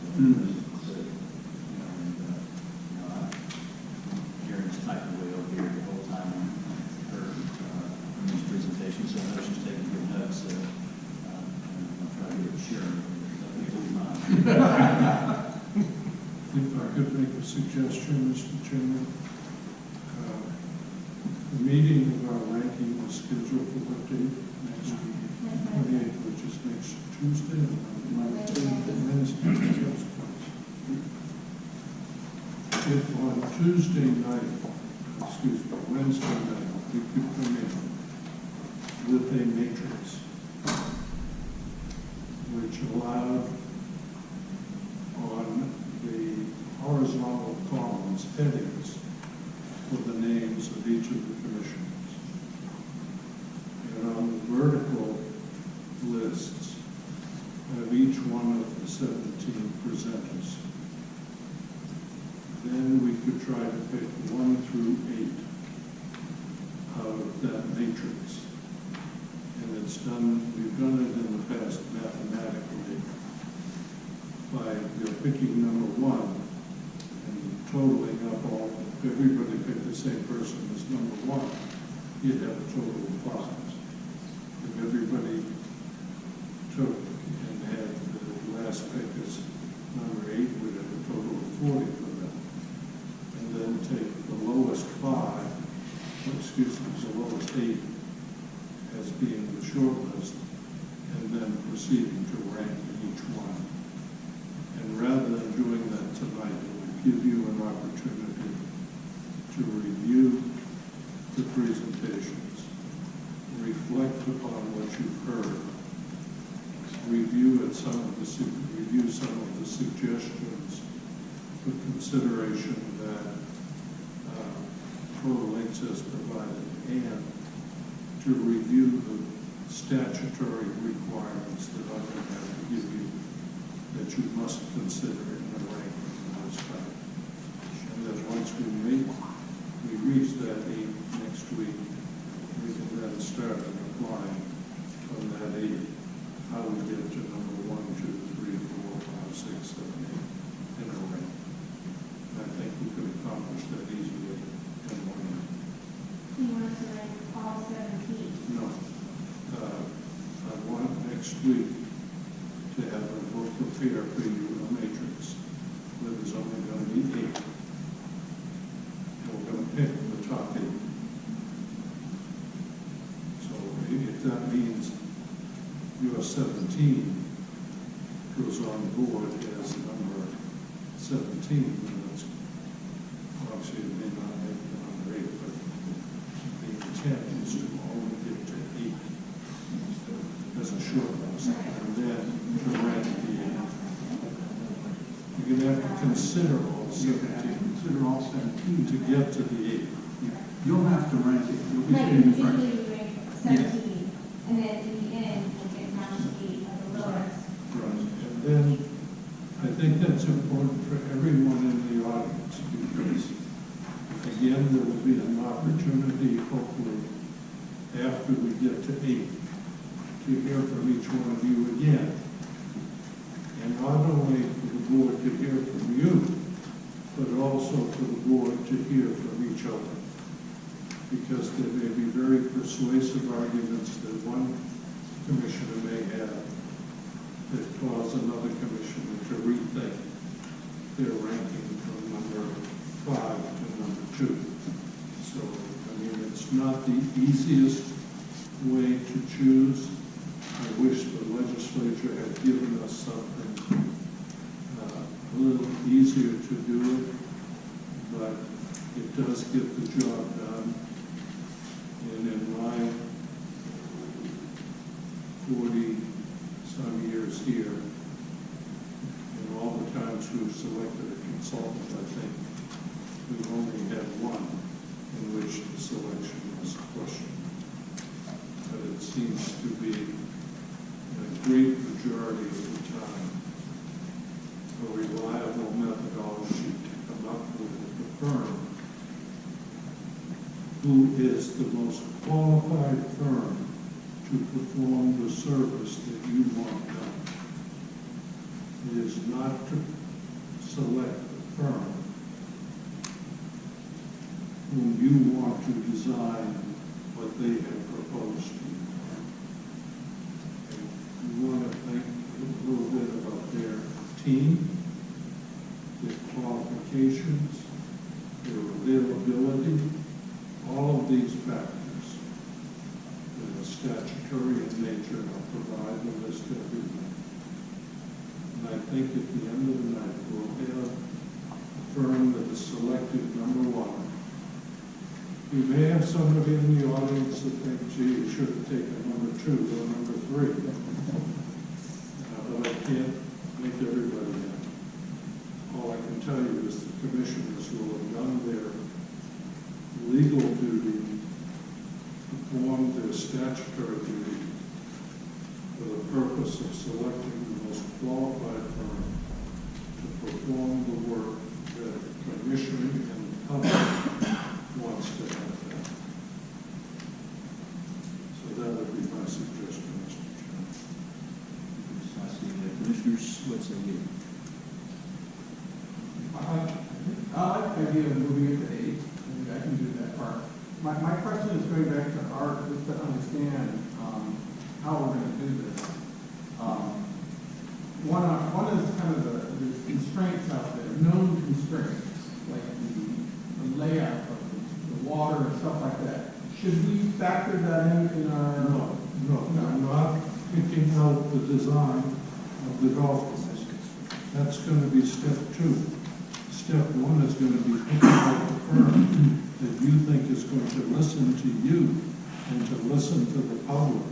Karen's typing away over here the whole time on her news presentation, so I know she's taking good notes. I'll try to get Sharon. If I could make a suggestion, Mr. Chairman, the meeting of our ranking is scheduled for what date? Next week, 28th, which is next Tuesday, Wednesday. If on Tuesday night, Wednesday night, we could come in with a matrix which allowed on the horizontal columns headings for the names of each of the commissioners. And on the vertical lists of each one of the 17 presenters. Then we could try to pick 1 through 8 out of that matrix. And it's done, we've done it in the past mathematically by picking number 1 and totaling up all, if everybody picked the same person as number 1, you'd have a total of 5. If everybody took and had the last pick as number 8, we'd have a total of 40 for them. And then take the lowest 5, the lowest 8 as being the short list, and then proceeding to rank each one. And rather than doing that tonight, it would give you an opportunity to review the presentations, reflect upon what you've heard, review some of the suggestions for consideration that Total Links has provided, and to review the statutory requirements that I'm going to have to give you that you must consider in the ranking of this type. And then once we reach that 8 next week, we can then start applying from that 8 how we get to number 1, 2, 3, 4, 5, 6, 7, 8 in a rank. And I think we could accomplish that easily in 1 year. You want to rank all 17? No. I want next week to have a book prepare for you a matrix where there's only going to be 8. And we're going to pick the top 8. So if that means your 17 goes on board as number 17, then that's obviously it may not make it number 8, but the intent is to only get to 8 as a short list, and then to rank the 8. You're going to have to consider all 17. Consider all 17. To get to the 8. You'll have to rank it. You'll be Like, sitting in front. usually we rank 17, and then in the end, we'll get down to 8 of the lowest. Right. And then I think that's important for everyone in the audience because, again, there will be an opportunity, hopefully, after we get to 8, to hear from each one of you again. And not only for the board to hear from you, but also for the board to hear from each other. Because there may be very persuasive arguments that one commissioner may have that cause another commissioner to rethink their ranking from number 5 to number 2. So, I mean, it's not the easiest way to choose. I wish the legislature had given us something a little easier to do it, but it does get the job done. And in my 40-some years here, and all the times we've selected a consultant, I think we've only had one in which the selection was questioned. But it seems to be a great majority of the time a reliable methodology to come up with the firm who is the most qualified firm to perform the service that you want done. It is not to select the firm whom you want to design what they have proposed to you. And you want to think a little bit about their team, their qualifications, their availability, all of these factors that are statutory in nature, and I'll provide the list to everyone. And I think at the end of the night, we'll have a firm that is selected number 1. You may have somebody in the audience that think, gee, you should have taken number 2 or number 3. But I can't make everybody happy. All I can tell you is the commissioners will have done their legal duty, perform their statutory duty for the purpose of selecting the most qualified firm to perform the work that the commission and the public wants to have done. So that would be my suggestion, Mr. Chairman. I see the commissioners, what say you? I like the idea of moving it to 8. I think I can do that part. My question is going back to Art, just to understand how we're going to do this. One is kind of the constraints out there, known constraints, like the layout of the water and stuff like that. Should we factor that in our... No, I'm not picking out the design of the golf course. That's going to be step 2. Step 1 is going to be picking out the firm that you think is going to listen to you and to listen to the public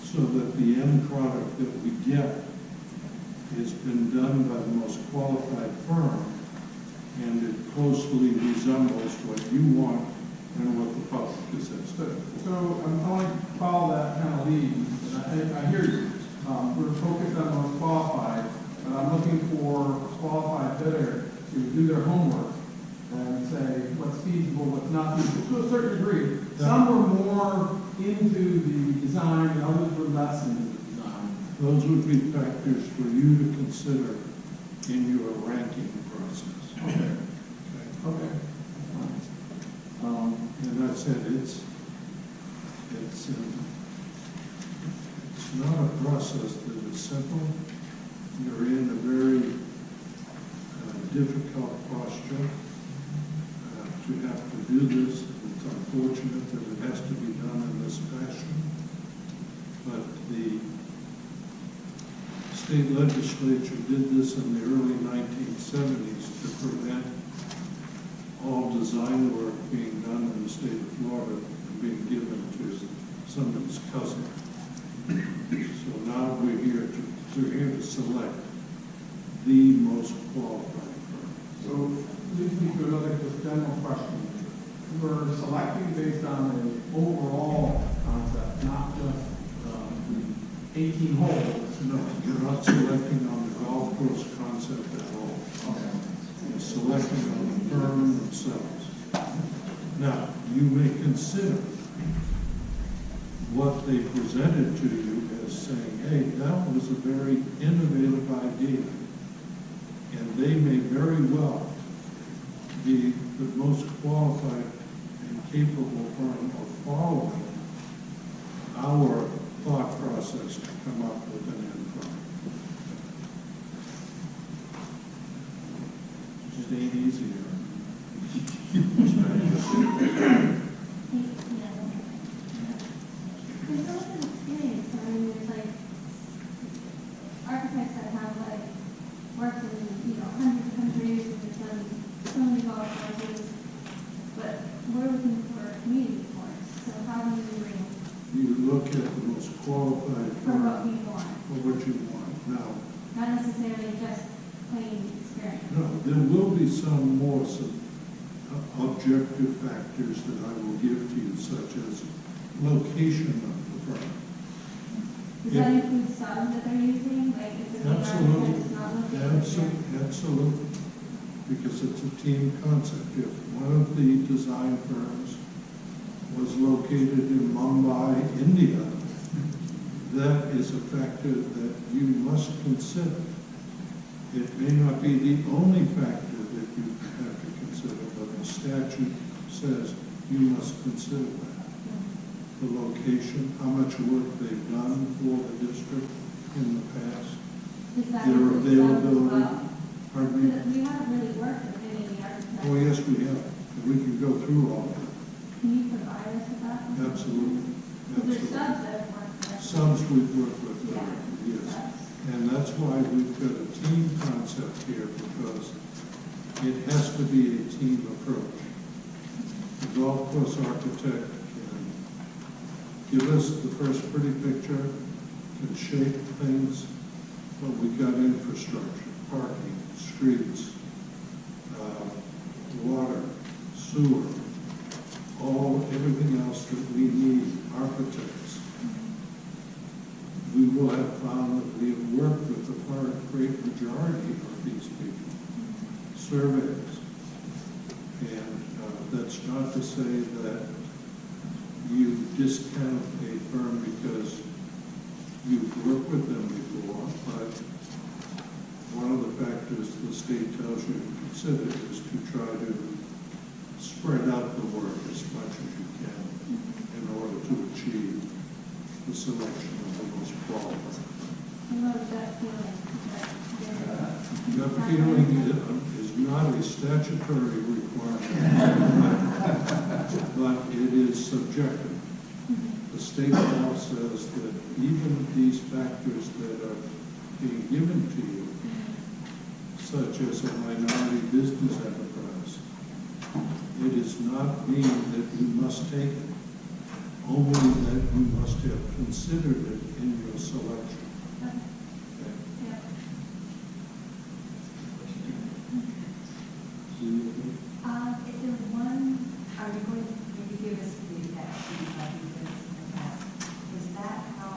so that the end product that we get has been done by the most qualified firm and it closely resembles what you want and what the public is expecting. So I'm only these, and I hear you, we're focused on most qualified, but I'm looking for a qualified bidder to do their homework and say what's feasible, what's not feasible, to a certain degree. Some were more into the design, and others were less into the design. Those would be factors for you to consider in your ranking process. Okay. Okay. Okay. And I said, it's not a process that is simple. You're in a very difficult posture to have to do this. It's unfortunate that it has to be done in this fashion. But the state legislature did this in the early 1970s to prevent all design work being done in the state of Florida and being given to somebody's cousin. So now we're here to select the most qualified firm. So leads me to another just general question. We're selecting based on an overall concept, not just the 18 holes. No, you're not selecting on the golf course concept at all. Okay. You're selecting on the firm themselves. Now, you may consider what they presented to you as saying, hey, that was a very innovative idea. And they may very well be the most qualified and capable firm of following our thought process to come up with an end product. It just ain't easier. There's also an experience, I mean, there's like architects that have like worked in, hundreds of countries and have done so many golf courses, but we're looking for community courts, so how do you bring You look at the most qualified for firm what we want? for what you want. Now, Not necessarily just plain experience. no, there will be some objective factors that I will give to you, such as location of the firm. Does that include subs that they're using, like if the main architect is not located? Absolutely, because it's a team concept. If one of the design firms was located in Mumbai, India, that is a factor that you must consider. It may not be the only factor that you have to consider, but the statute says you must consider that. The location, how much work they've done for the district in the past, Does that their include subs as availability. well? Pardon me? Because we haven't really worked with any of the architects. Oh, yes, we have. We can go through all of it. Can you provide us with that? Absolutely. Because there's subs that have worked there. Subs we've worked with, Yeah. yes. Subs. And that's why we've got a team concept here, because it has to be a team approach. The golf course architect can give us the first pretty picture, can shape things, but we've got infrastructure, parking, streets, water, sewer, everything else that we need, architects. We will have found that we have worked with the great majority of these people, surveys. And that's not to say that you discount a firm because you've worked with them before, but one of the factors the state tells you to consider is to try to spread out the work as much as you can in order to achieve the selection of the most qualified. Gut feeling is not a statutory requirement, but it is subjective. The state law says that even these factors that are being given to you, such as a minority business enterprise, it does not mean that you must take it, only that you must have considered it in your selection. Okay. If there's one, Are you going to maybe give us the activity like you did in the past? Is that how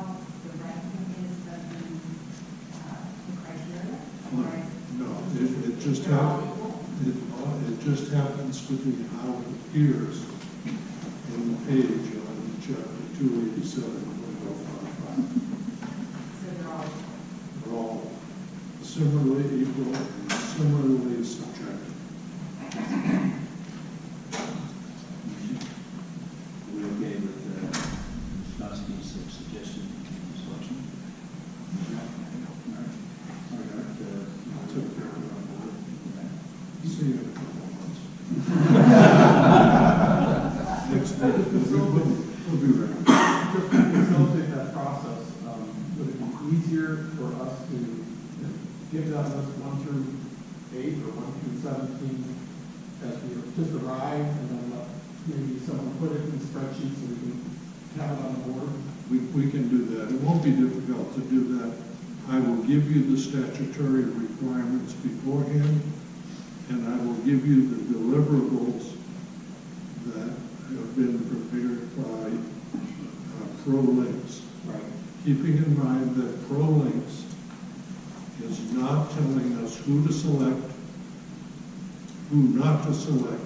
just it just happens to be how it appears on the page on chapter 287, window 55. They're all similarly equal and similarly subjective. Are we okay with Ms. Kosky's suggestion and selection? All right. I took care of it on board. See you in a couple of months. Next week, we'll be ready. Just to facilitate that process, would it be easier for us to give that list 1 through 8 or 1 through 17 as we just arrive, and then let maybe someone put it in the spreadsheet so we can have it on the board? We can do that. It won't be difficult to do that. I will give you the statutory requirements beforehand, and I will give you the deliverables that have been prepared by ProLinks. Right. Keeping in mind that ProLinks is not telling us who to select, who not to select,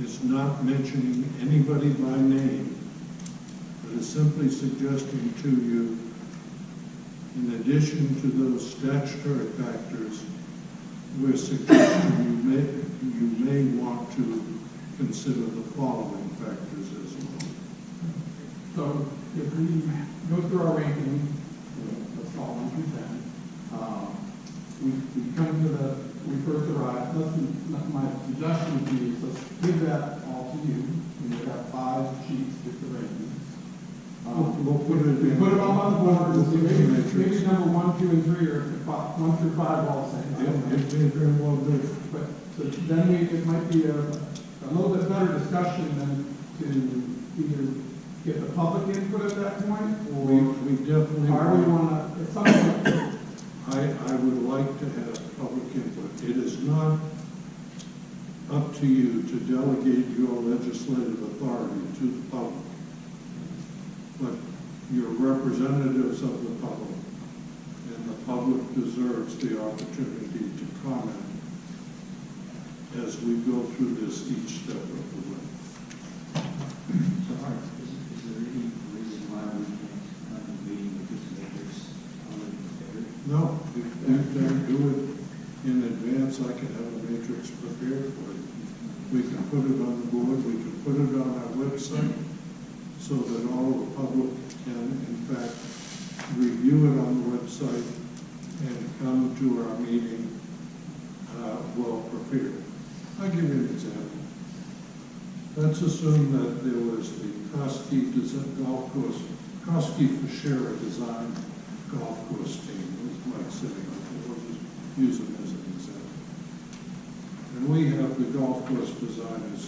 is not mentioning anybody by name, but is simply suggesting to you, in addition to those statutory factors, we're suggesting you may want to consider the following factors as well. So if we go through our ranking, let's call it 1 through 10, we come to we first arrive, my suggestion would be, let's give that all to you, and we have 5 sheets with the rankings. We'll put it We put it all on the board, and see Matrix. maybe number 1, 2, and 3, or 1 through 5 all the same. I don't know. It may very well do. But so then it might be a little bit better discussion than to either get the public input at that point, or We definitely. or we want to, at some point, I would like to have public input. It is not up to you to delegate your legislative authority to the public, but you're representatives of the public, and the public deserves the opportunity to comment as we go through this each step of the way. So, all right, is there any reason why we can't have a meeting with this matrix already prepared? No, if you can do it in advance, I can have a matrix prepared for you. We can put it on the board, we can put it on our website, so that all the public can, in fact, review it on the website and come to our meeting well prepared. I'll give you an example. Let's assume that there was the Kosky golf course, Kosky Fischera design golf course team. There's Mike sitting up there. We'll just use him as an example. And we have the golf course designers,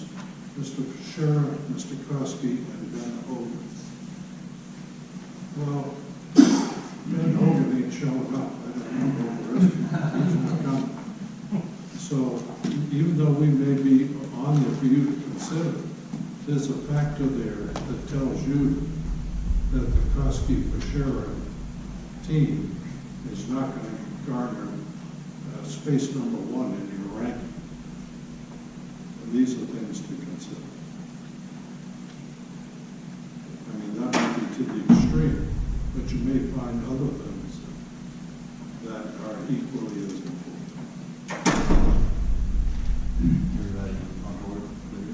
Mr. Fischera, Mr. Kosky, and Ben Hogan. Well, Ben Hogan ain't showing up. I don't know the rest of the So even though we may be on there for you to consider, there's a factor there that tells you that the Kosky Fischera team is not going to garner space number 1 in your ranking. And these are things to consider. I mean, that might be to the extreme, but you may find other things that are equally as important. Everybody on board, clear?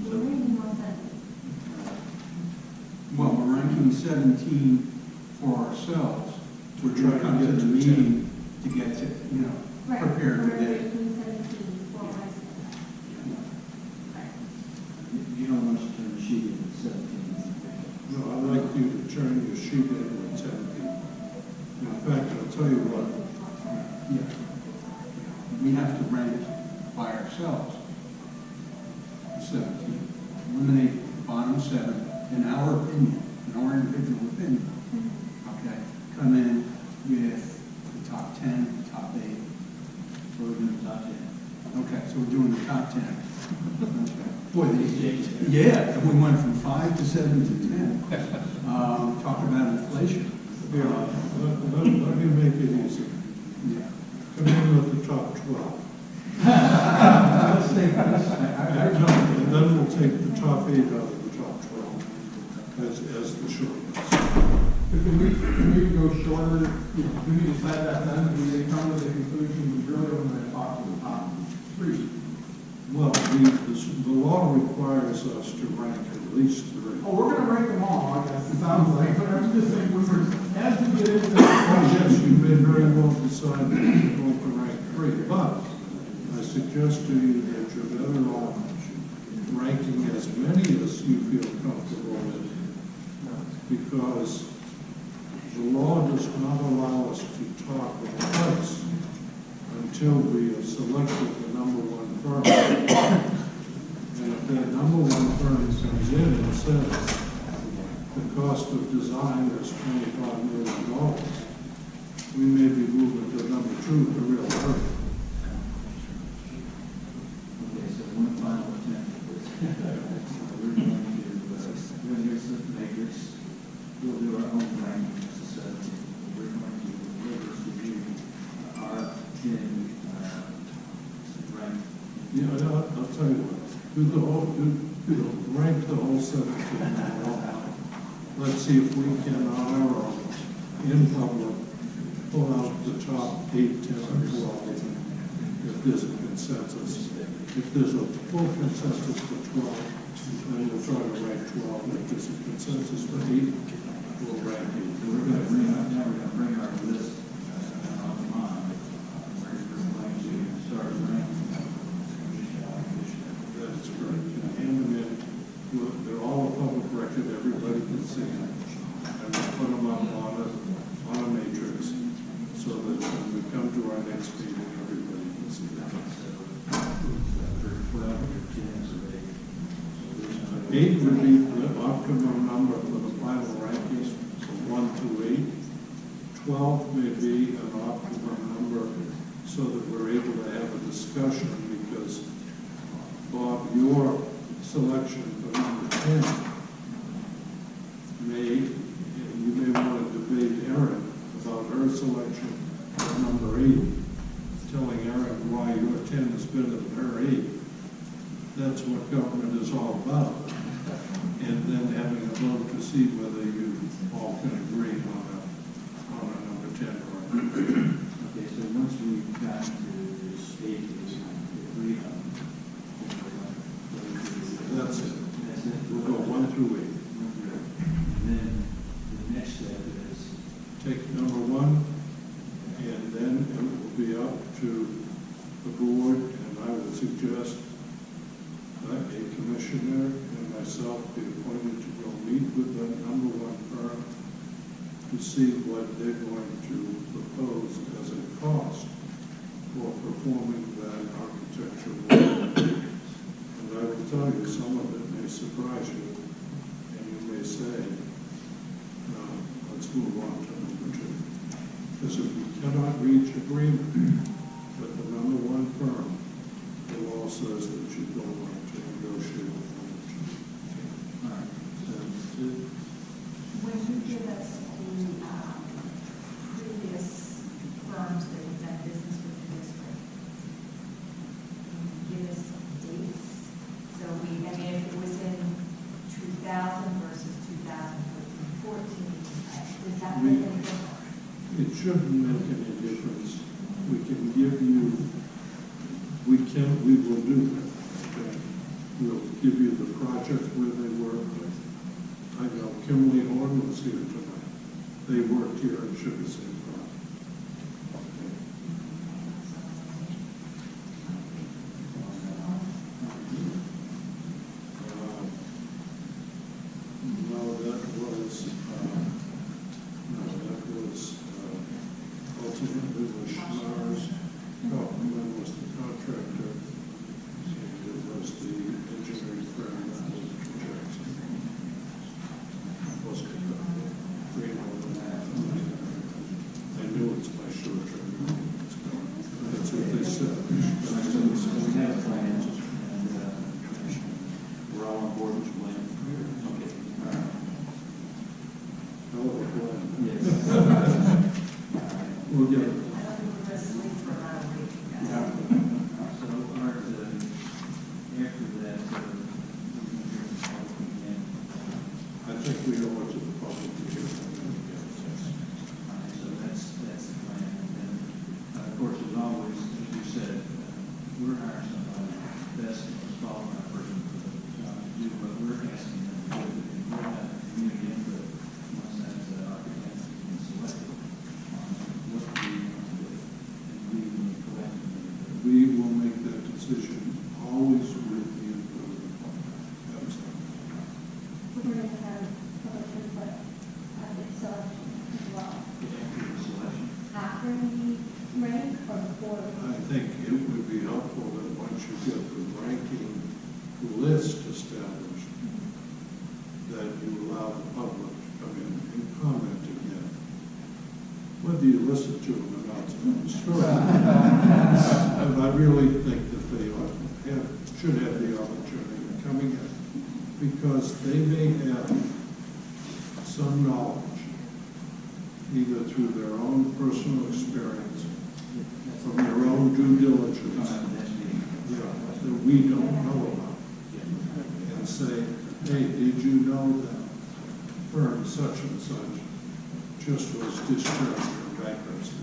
We're reading all that. Well, we're ranking 17 for ourselves. We're trying to come to get the to meeting to get to, Right, prepared we're for that. ranking 17 for myself. Right. You don't want us to turn the sheet in at 17. No, I'd like you to turn your sheet in with 10 people. In fact, I'll tell you what, Yeah. We have to rank by ourselves. 17. Eliminate the bottom 7, in our opinion, in our individual opinion. Okay. Come in with the top 10, top 8. We're doing the top 10. Okay, so we're doing the top 10. Okay. Boy, yeah, and we went from 5 to 7 to 10. Talk about inflation. let me make it easy. Yeah. come in with the top 12. Let's take this. And then we'll take the top 8 out of the top 12 as the shortest. Can we go shorter, do we decide that then, do they come to the conclusion we really want to talk to the top 3? Well, the law requires us to rank at least 3. Oh, we're gonna rank them all, I guess, it sounds like, but I'm just saying, as we get into Yes, the you may very well decide that you're going to rank 3, but I suggest to you that you're better off ranking as many as you feel comfortable with, because the law does not allow us to talk of price until we have selected the number 1 firm. And if that number 1 firm comes in and says the cost of design is $25 million, we may be moving to number 2, the real firm. Okay, so one final attempt. We're going to, when there's the matrix, we'll do our own ranking as a subject. We're going to deliver to you our 10 rank. Yeah, I'll tell you what, rank the whole 17. Let's see if we can, in public, pull out the top 8, 10, or 12, if there's a consensus. If there's a full consensus for 12, then we'll try to rank 12. If there's a consensus for 8, we'll rank 8. We're going to bring our list online. We're going to start ranking. That's correct. And then, they're all a public record, everybody can see them. And we'll put them up on a matrix, so that when we come to our next meeting, everybody can see them. 8 would be the optimum number for the final rankings, from 1 to 8. 12 may be an optimum number, so that we're able to have a discussion, because, Bob, your selection for number 10 you may want to debate Erin about her selection for number 8, telling Erin why your 10 is better than her 8. That's what government is all about. And then having a vote to see whether you all can agree on a number 10 or not. Okay, so once we've gotten to this 8, we agree on. That's it. That's it. We'll go 1 through 8. And then the next step is, Take number 1, and then it will be up to the board, and I would suggest that a commissioner and myself be appointed to go meet with that number 1 firm to see what they're going to propose as a cost for performing that architectural work. And I will tell you, some of it may surprise you, and you may say, let's move on to number 2. Because if we cannot reach agreement with the number 1 firm, the law says that you don't want to negotiate with number 2. all right, so When you give us the previous firms that have done business with the district, give us dates. So if it was in 2000 versus 2014, does that make any difference? It shouldn't make any difference. We can give you, we will do that. Okay? We'll give you the project where they work. I know Kimberly Horn was here tonight. They worked here in Sugar St. Park. Ultimately was Schnars. Oh, and then was the contractor. And it was the engineering firm that was Jackson. Was I knew it's my short term. That's what they said. we have a plan, and we're all on board with the plan. Okay, all right. Hell of a plan. Yes. We'll get it. I don't think we're going to sleep for think we owe it to the public to hear from them. So that's the plan. And of course, as always, as you said, we're hiring somebody best and most qualified person for the job to do what we're asking them to do. And we'll have community input once that architect has been selected on what we want to do. And we will collectively do it. We will make that decision always with the input of the public. That's all. We're going to have public input at the selection as well. Selection. After we rank or before? I think it would be helpful that once you get the ranking list established, that you allow the public to come in and comment again. Whether you listen to them or not, is another story. And I really think that they should have the opportunity of coming in, because they may have some knowledge, either through their own personal experience, from their own due diligence, that we don't know about. And say, hey, did you know that firm such and such just was discharged from bankruptcy?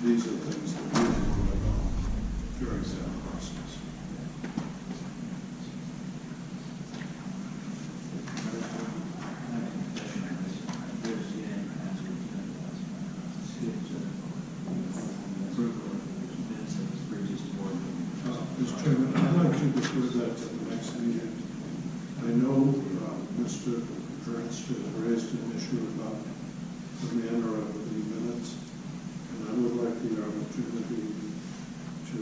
These are things that we want to know during that process. Mr. Chairman, I'd like to defer that to the next meeting. I know Mr. Ernst has raised an issue about the manner of the minutes, and I would like the opportunity to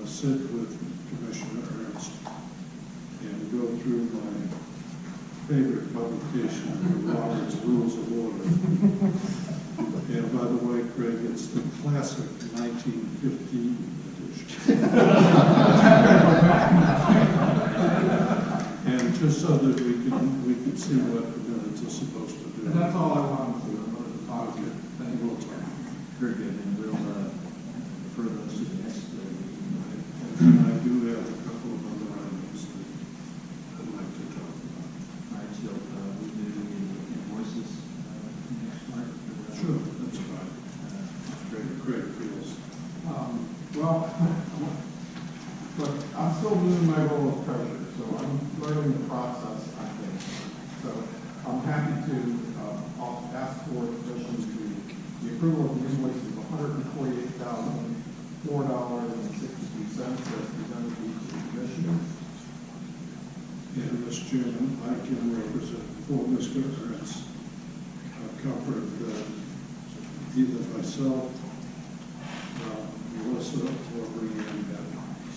sit with Commissioner Ernst and go through my favorite publication, Robert's Rules of Order. And by the way, Craig, it's the classic 1915 and just so that we can see what the minutes are supposed to do. And that's all I wanted to do. I wanted to talk to you. Thank you. Very good, and we'll refer those to the next meeting. And I do have a couple of other items that I'd like to talk about. All right, so we do the invoices next month. Sure, that's fine. Craig feels. Well, look, I'm still doing my role as treasurer, so I'm learning the process, I think. So I'm happy to ask for permission to the approval of the invoices of $148,004.62 as presented to each of the commissioners. And Mr. Chairman, I can represent for Mr. Ernst comfort that either myself, Melissa, or Brianne have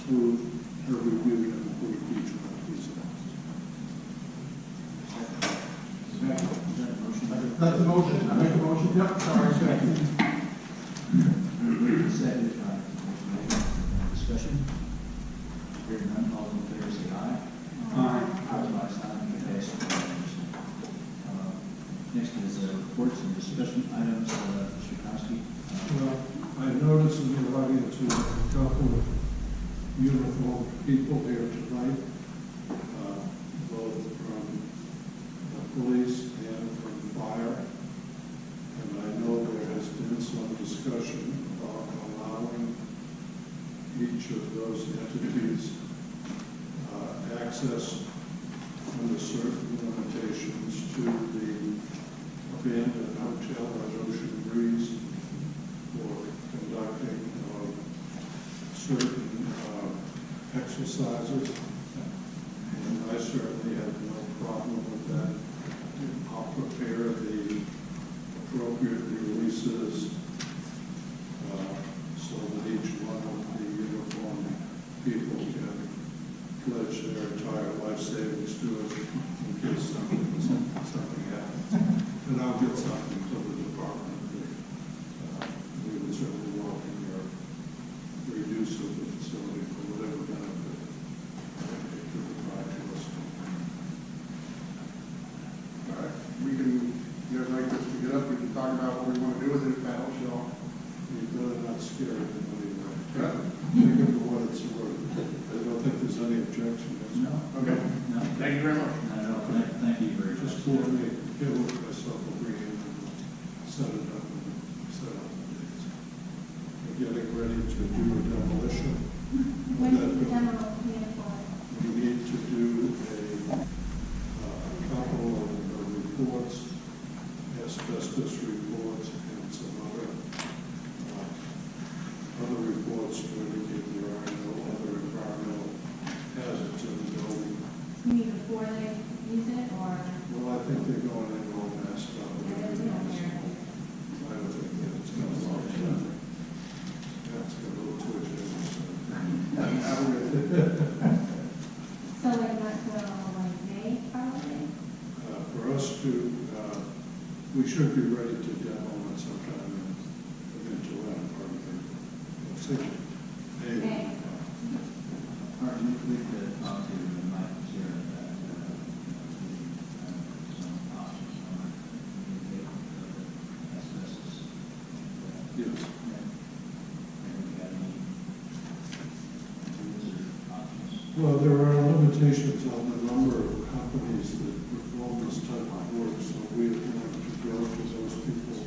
smooth or reviewed and approved each one of these items. That's a motion. I make a motion. Yep, sorry, second. Second, discussion. Hearing none, all in favor say aye. Aye. Opposed, like sign, passed. Next is reports and discussion items. Mr. Kowski. Well, I noticed in the audience we have a couple of uniformed people here tonight, both from the police and from fire. And I know there has been some discussion about allowing each of those entities access under certain limitations to the abandoned hotel at Ocean Breeze for conducting certain exercises. And I certainly have no problem with that. I'll prepare the appropriate releases so that each one of the uniformed people can pledge their entire life savings to it in case something happens. And I'll get something to the department. We would certainly welcome your use of the facility for whatever benefit it could provide to us. All right, we can, you guys like this to get up, we can talk about what we want to do with it, if that helps you all. You've better not scare anybody away. Take it for what it's worth. I don't think there's any objection. No. Okay. No. Thank you very much. Thank you very much. Just let me get with myself agree and set it up and set up the dates. We're getting ready to do a demolition. When is the demo plan for? We need to do a couple of reports, asbestos reports, and some other reports to indicate there are no other environmental hazards in the building. You mean before they use it, or? Well, I think they're going in all messed up. I don't think that it's going to long time. That's got a little twitch in it. So like not till like May, probably? For us to, we should be ready to demo it sometime in July, probably. Okay. Martin, we could talk to Mike here about some options on asbestos. Yes. And we got any tools or options? Well, there are limitations on the number of companies that perform this type of work, so we want to go to those people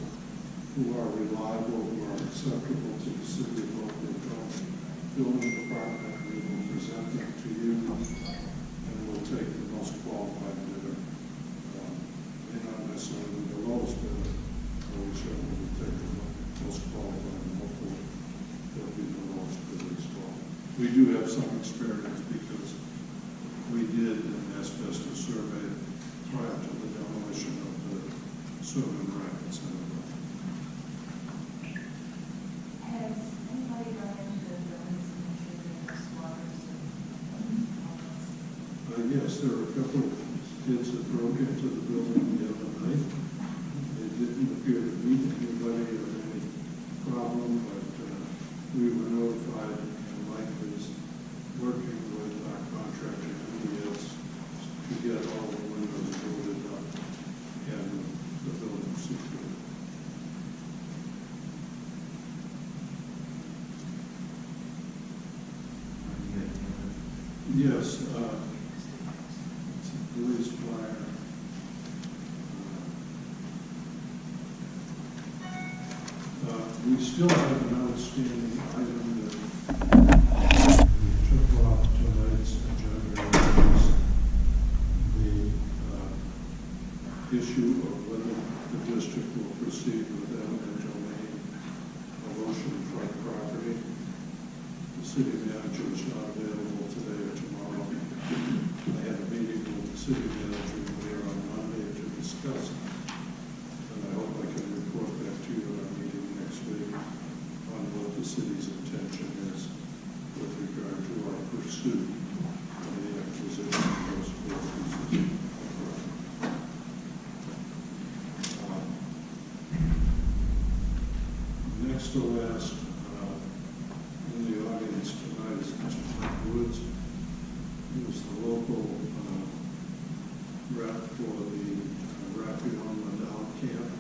who are reliable, who are acceptable to the city of Boca Raton building department. We will present them to you, and we'll take the most qualified bidder. May not necessarily be the lowest bidder, but we certainly will take the most qualified, and hopefully they'll be the lowest bidder as well. We do have some experience because we did an asbestos survey prior to the demolition of the swimming rapids center. Has anybody run into the buildings and intruders, squatters, and all this? Yes, there were a couple of kids that broke into the building the other night. They didn't appear to meet anybody or any problem, but we were notified, and Mike is working with our contractor, MDS, to get all the windows boarded up and the building secured. Yes, it's a police fire. We still have an outstanding item that we took off tonight's agenda, the issue of whether the district will proceed with eminent domain of oceanfront property. The city manager is not available today or tomorrow. I had a meeting with the city manager there on Monday to discuss it. And I hope I can report back to you at our meeting next week on what the city's intention is with regard to our pursuit of the acquisition of those four pieces. Next to last, in the audience tonight is Mr. Mike Woods, who is the local rep for the Raphael Nadal camp.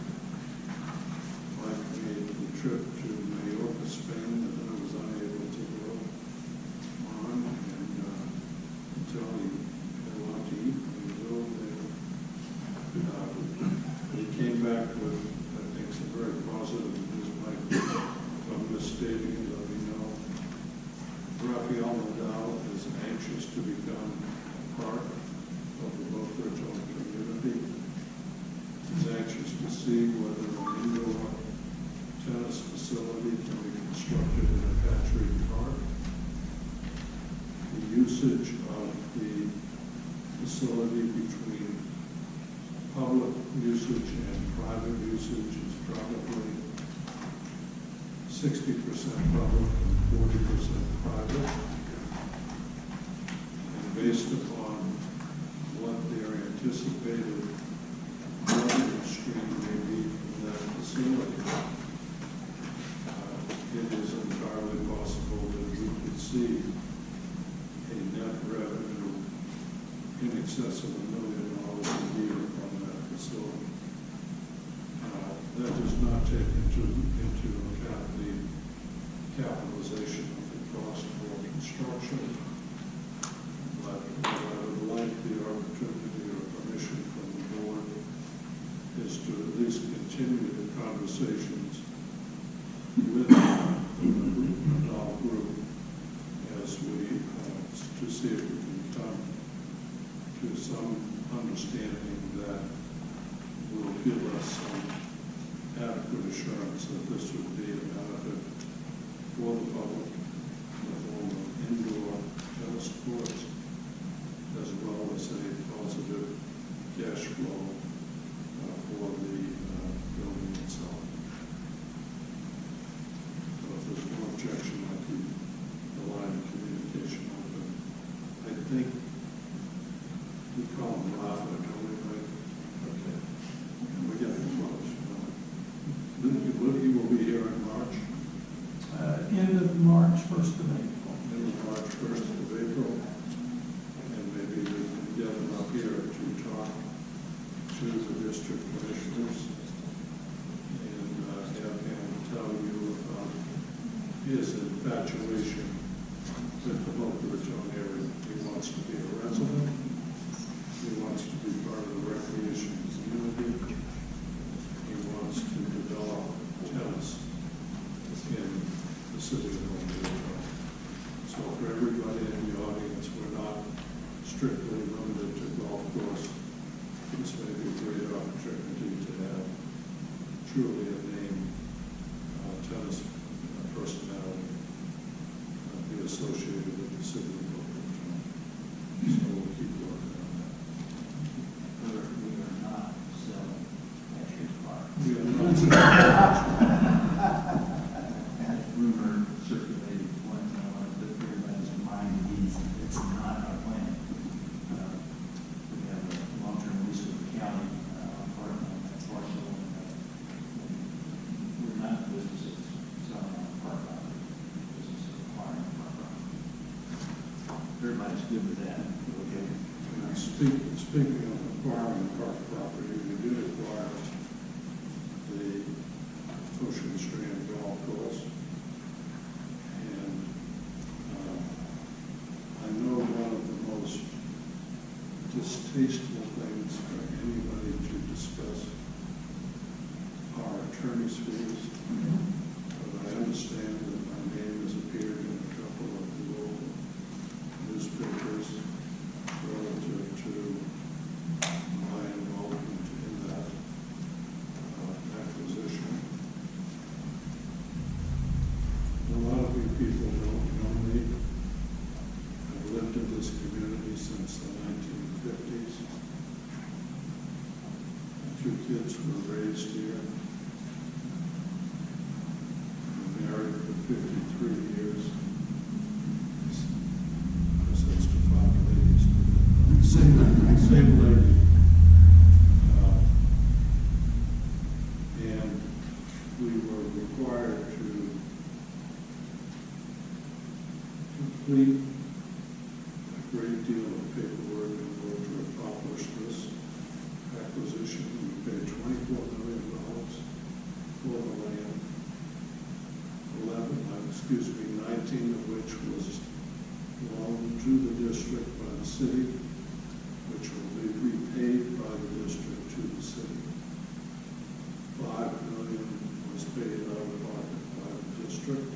Mike made the trip to Mallorca, Spain, that I was unable to go on, and until he had a lot to eat when he was over there. He came back with, I think, some very positive news. Mike, if I'm misstating it, let me know. Raphael Nadal is anxious to become part of the Boca Raton community. He's anxious to see whether an indoor tennis facility can be constructed in a Patrick Park. The usage of the facility between public usage and private usage is probably 60% public and 40% private. And based upon what their anticipated revenue stream may be from that facility, it is entirely possible that we could see a net revenue in excess of $1 million a year from that facility. That does not take into account the capitalization of the cost for construction, but what I would like the arbitration conversations with the adult group as we, to see if we can come to some understanding that will give us some adequate assurance that this would be a benefit for the public in the form of indoor tennis courts, as well as a positive cash flow for the building itself. So if there's no objection, I keep the line of communication open. I think we call them Rafa, don't we, Mike? Okay. We're getting close. Woody will be here in March. End of March, 1st of April. End of March, 1st of April. And maybe we can get him up here to talk to the district commissioners and have him tell you about his infatuation with the Boca Raton area. He wants to be a resident. He wants to be part of the recreation community. He wants to develop tennis in the city of Boca Raton. So for everybody in the audience, we're not strictly limited to golf course. This may be a great opportunity to have truly a named tennis personality be associated with the city of Boca Raton. So we'll keep working on that. We are not selling Patrick Park. We are not. That rumor circulated once, and I want to put everybody's mind at ease. It's not our plan. We have a long-term lease with the county apartment on that parcel. We're not in the business of selling our park property. We're in the business of acquiring our property. Everybody's good with that. Okay. Speaking of acquiring park property, we did acquire the Ocean Strand Golf Course. And I know one of the most distasteful things for anybody to discuss are attorney's fees. But I understand that my name has appeared in a couple of the local newspapers relative to my involvement in that acquisition. A lot of you people don't know me. I've lived in this community since the 1950s. My 2 kids were raised here. I'm married for 53 years. That's to 5 ladies. Same lady. And we were required to complete a great deal of paperwork in order to accomplish this acquisition. We paid $24 million for the land. 19 of which was loaned to the district by the city, which will be repaid by the district to the city. $5 million was paid out of pocket by the district.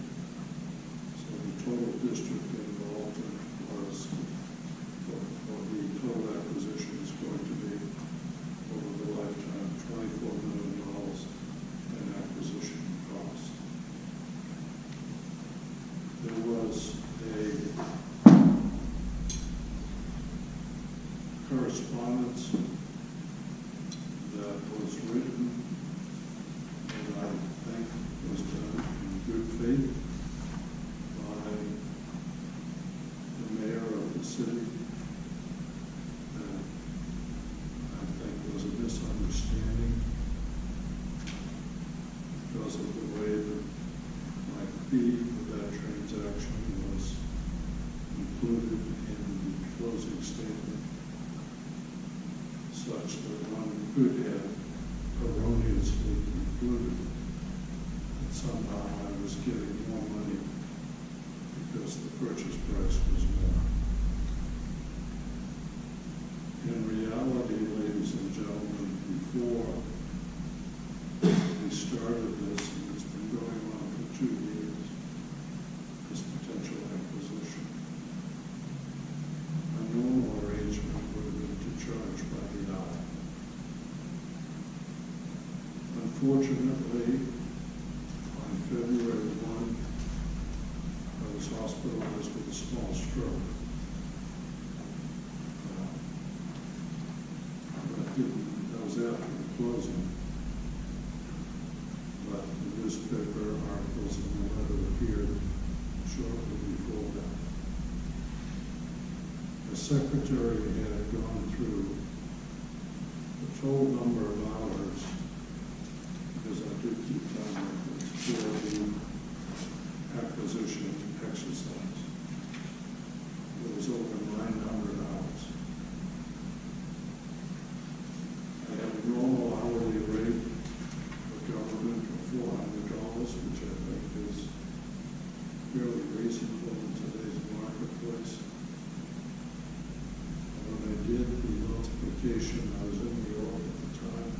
So the total district involvement was, for the total acquisition is going to be over the lifetime $24 million in acquisition cost. There was a correspondence that was written, and I think was done in good faith by the mayor of the city, that I think was a misunderstanding because of the way that my fee for that transaction was included in the closing statement, such that one could have erroneously concluded that somehow I was getting more money because the purchase price was more. In reality, ladies and gentlemen, before we started Unfortunately, on February 1, I was hospitalized with a small stroke. That was after the closing. But the newspaper articles and the letter appeared shortly before that. The secretary had gone through the total number of hours, because I do keep time records, for the acquisition exercise. It was over 900 hours. I have a normal hourly rate for government of $400, which I think is fairly reasonable in today's marketplace. When I did the multiplication, I was in New York at the time.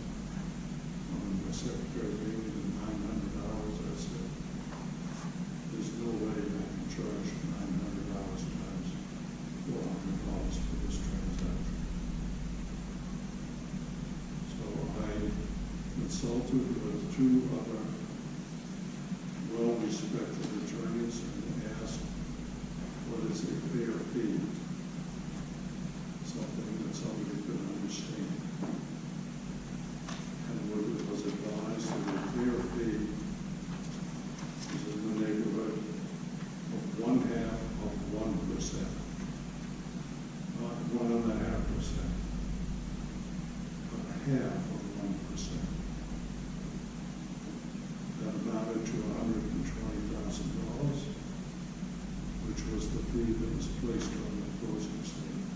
When my secretary gave me the 900 hours, I said, there's no way I can charge 900 hours times $400 for this transaction. So I consulted with two other well-respected attorneys and asked, what is a fair fee? Something that somebody could understand. And what it was advised that a fair fee is in the neighborhood of 1/2 of 1%, not 1.5%, but 1/2 of 1%. That amounted to $120,000, which was the fee that was placed on the closing statement.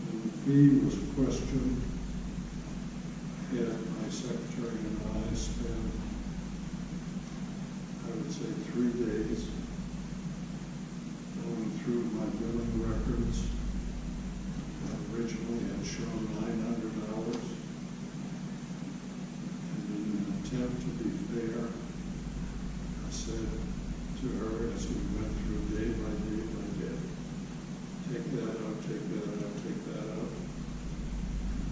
When the fee was questioned, I had my secretary and I spent, I would say, 3 days going through my billing records. I originally had shown 900 hours. And in an attempt to be fair, I said to her as we went through day by day by day, take that out, take that out, take that out.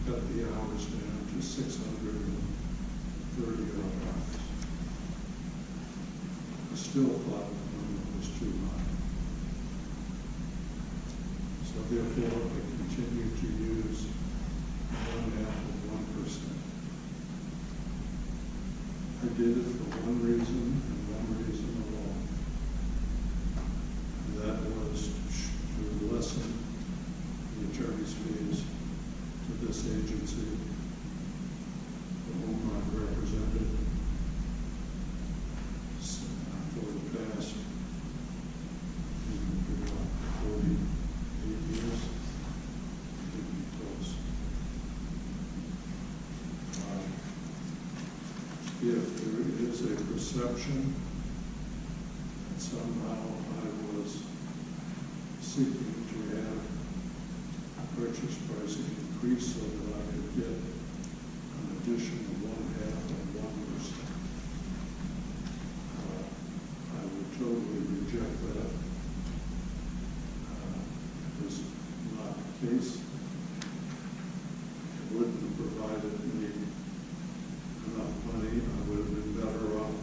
Cut the hours down to 630 odd hours. I still thought the number was too high. So therefore, I continued to use 1/2 of 1%. I did it for one reason and one reason alone. And that was to lessen the attorney's fees to this agency for whom I've represented for the past 48 years. Maybe close. If there is a perception that somehow I was seeking to have purchase price increase so that I could get an additional 1/2 of 1%, I would totally reject that. It was not the case. It wouldn't have provided me enough money. I would have been better off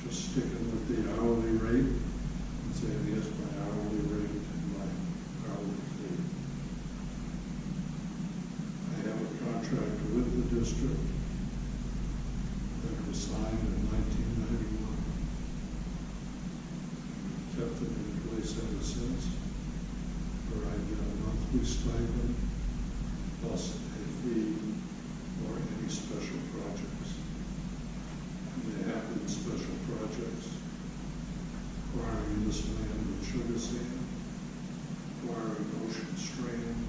just sticking with the hourly rate and saying, here's my hourly rate and my hourly fee. I have a contract with the district that was signed in 1991. Kept it in place ever since, where I get a monthly stipend plus a fee for any special projects. And they have been special projects acquiring this land with sugar sand, acquiring Ocean Strand,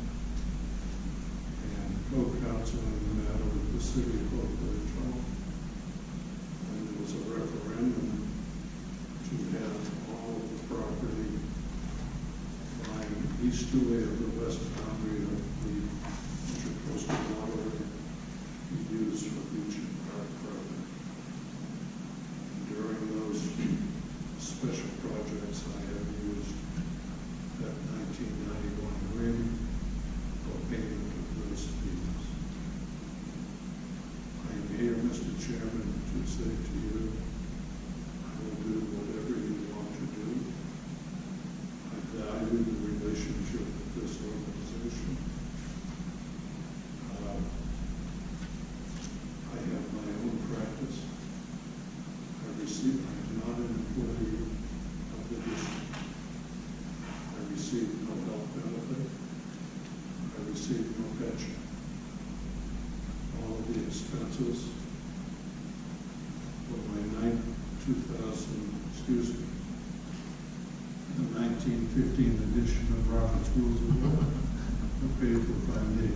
and co-counseling the matter with the city of Boca Raton. And there was a referendum to have all of the property lying easterly of the west boundary of the Intracoastal Waterway be used for beach and park program. And during those special projects, I have used that 1991 agreement for payment of those fees. received no pension. All of the expenses for my 1915 edition of Robert's Rules of Law are paid for by me.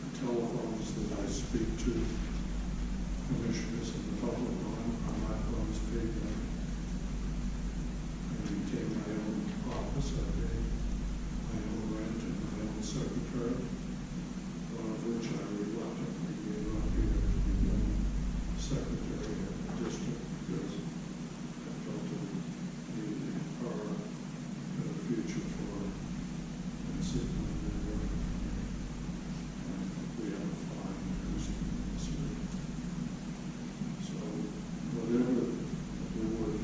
The telephones that I speak to commissioners in the public on are my phones paid by me. I maintain my own office, I pay my own rent and my own secretary, one of which I reluctantly gave up here to become secretary of the district because I felt it needed a far better future for than sitting on the work. And we have a fine person in this week. So whatever the board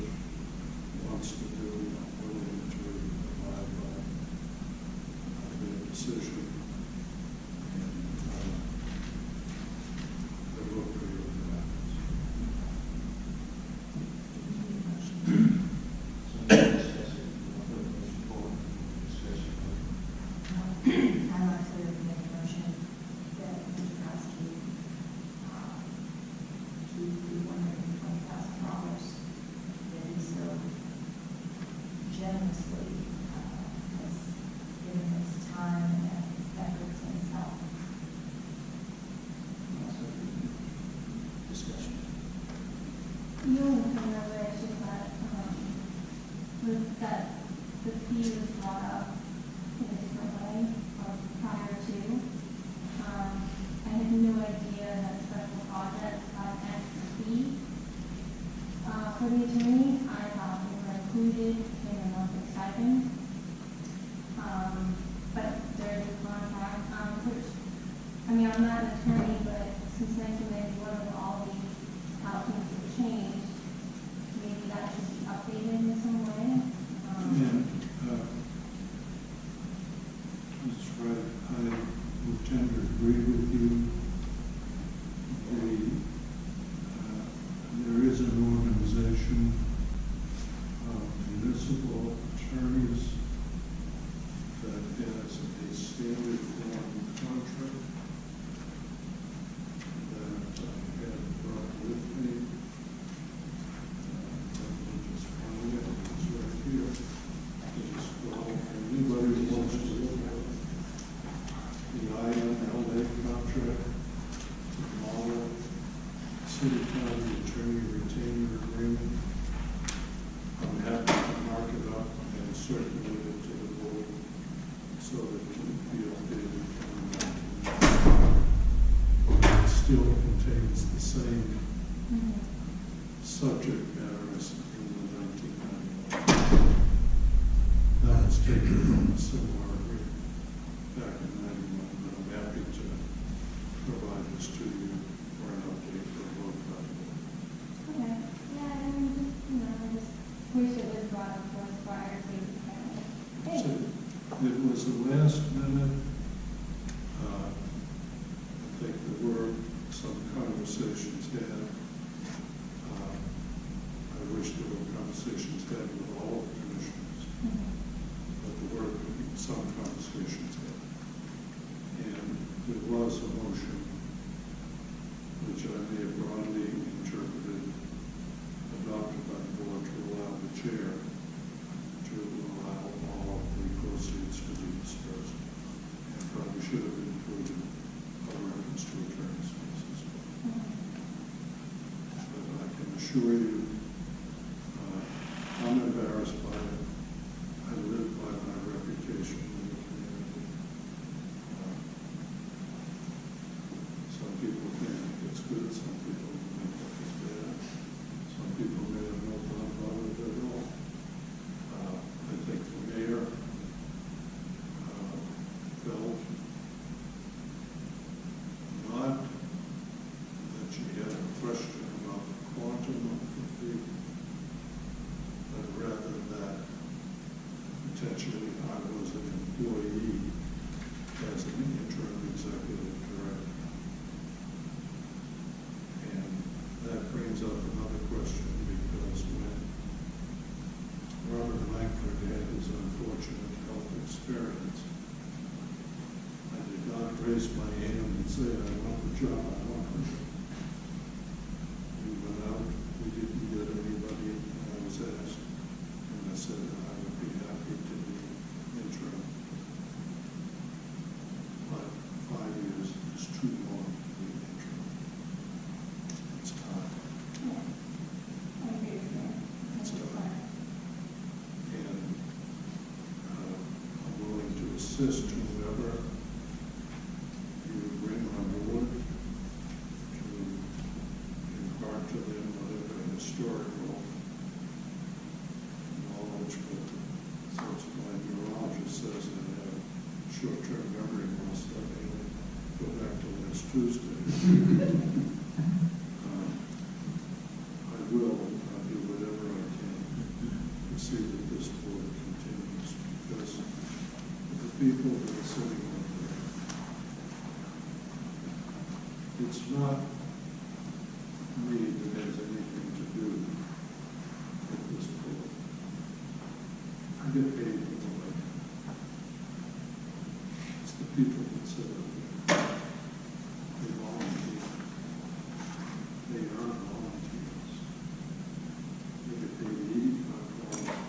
wants to do, I'm willing to abide by their decision. And I will agree with that. I'd like to make a motion that Mr. Grasky keep the $120,000 that he so generously has given his time and his efforts and his help. Discussion. The only thing I wish is that, was that the fee was brought up in a different way prior to. I had no idea that special projects had an extra fee for the attorney. I thought they were included in the monthly stipend. But there's a contract, which, I mean, I'm not an attorney, but since 1991, when all these how things have changed, maybe that should be updated in some way. And, Mr. Wright, I would tend to agree with you. There is an organization of municipal attorneys that has a standard form contract that I had brought with me. Let me just find it, it's right here. Just go, anybody who wants to look at the IMLA contract, the model, city county attorney retainer agreement, I'm happy to mark it up and circulate it to the board so that it can be updated. It still contains the same subject matter as in the 1991. That was taken from a similar agreement back in 91, but I'm happy to provide this to you for an update for both documents. Okay. Yeah, I mean, just, I just wish it was brought up to us prior to hey. So it was the last minute. I think there were some conversations had. I wish there were conversations had with all the commissioners, but there were some conversations had. And there was a motion, which I may have broadly interpreted, adopted by the board to allow the chair to allow all of the proceeds to be dispersed. And probably should have included a reference to attorney's fees as well. But I can assure you, I'm embarrassed by it. I live by my reputation in the community. Some people think it's good, some people think it's bad. Some people may have no thought about it at all. raise my hand and say, I want the job, I want the job. We went out, we didn't get anybody, and I was asked, and I said, I would be happy to be interim. But 5 years is too long to be interim. It's time. I agree with you. It's time. And I'm willing to assist whoever you bring on board to impart to them whatever historical knowledge, but since my neurologist says I have short-term memory loss, let me go back to last Tuesday. I will do whatever I can to see that this board continues, because the people that are sitting on there, it's not me that has anything to do with this board. I get paid for the way. It's the people that sit up there. They volunteer. They are volunteers. They get paid $85,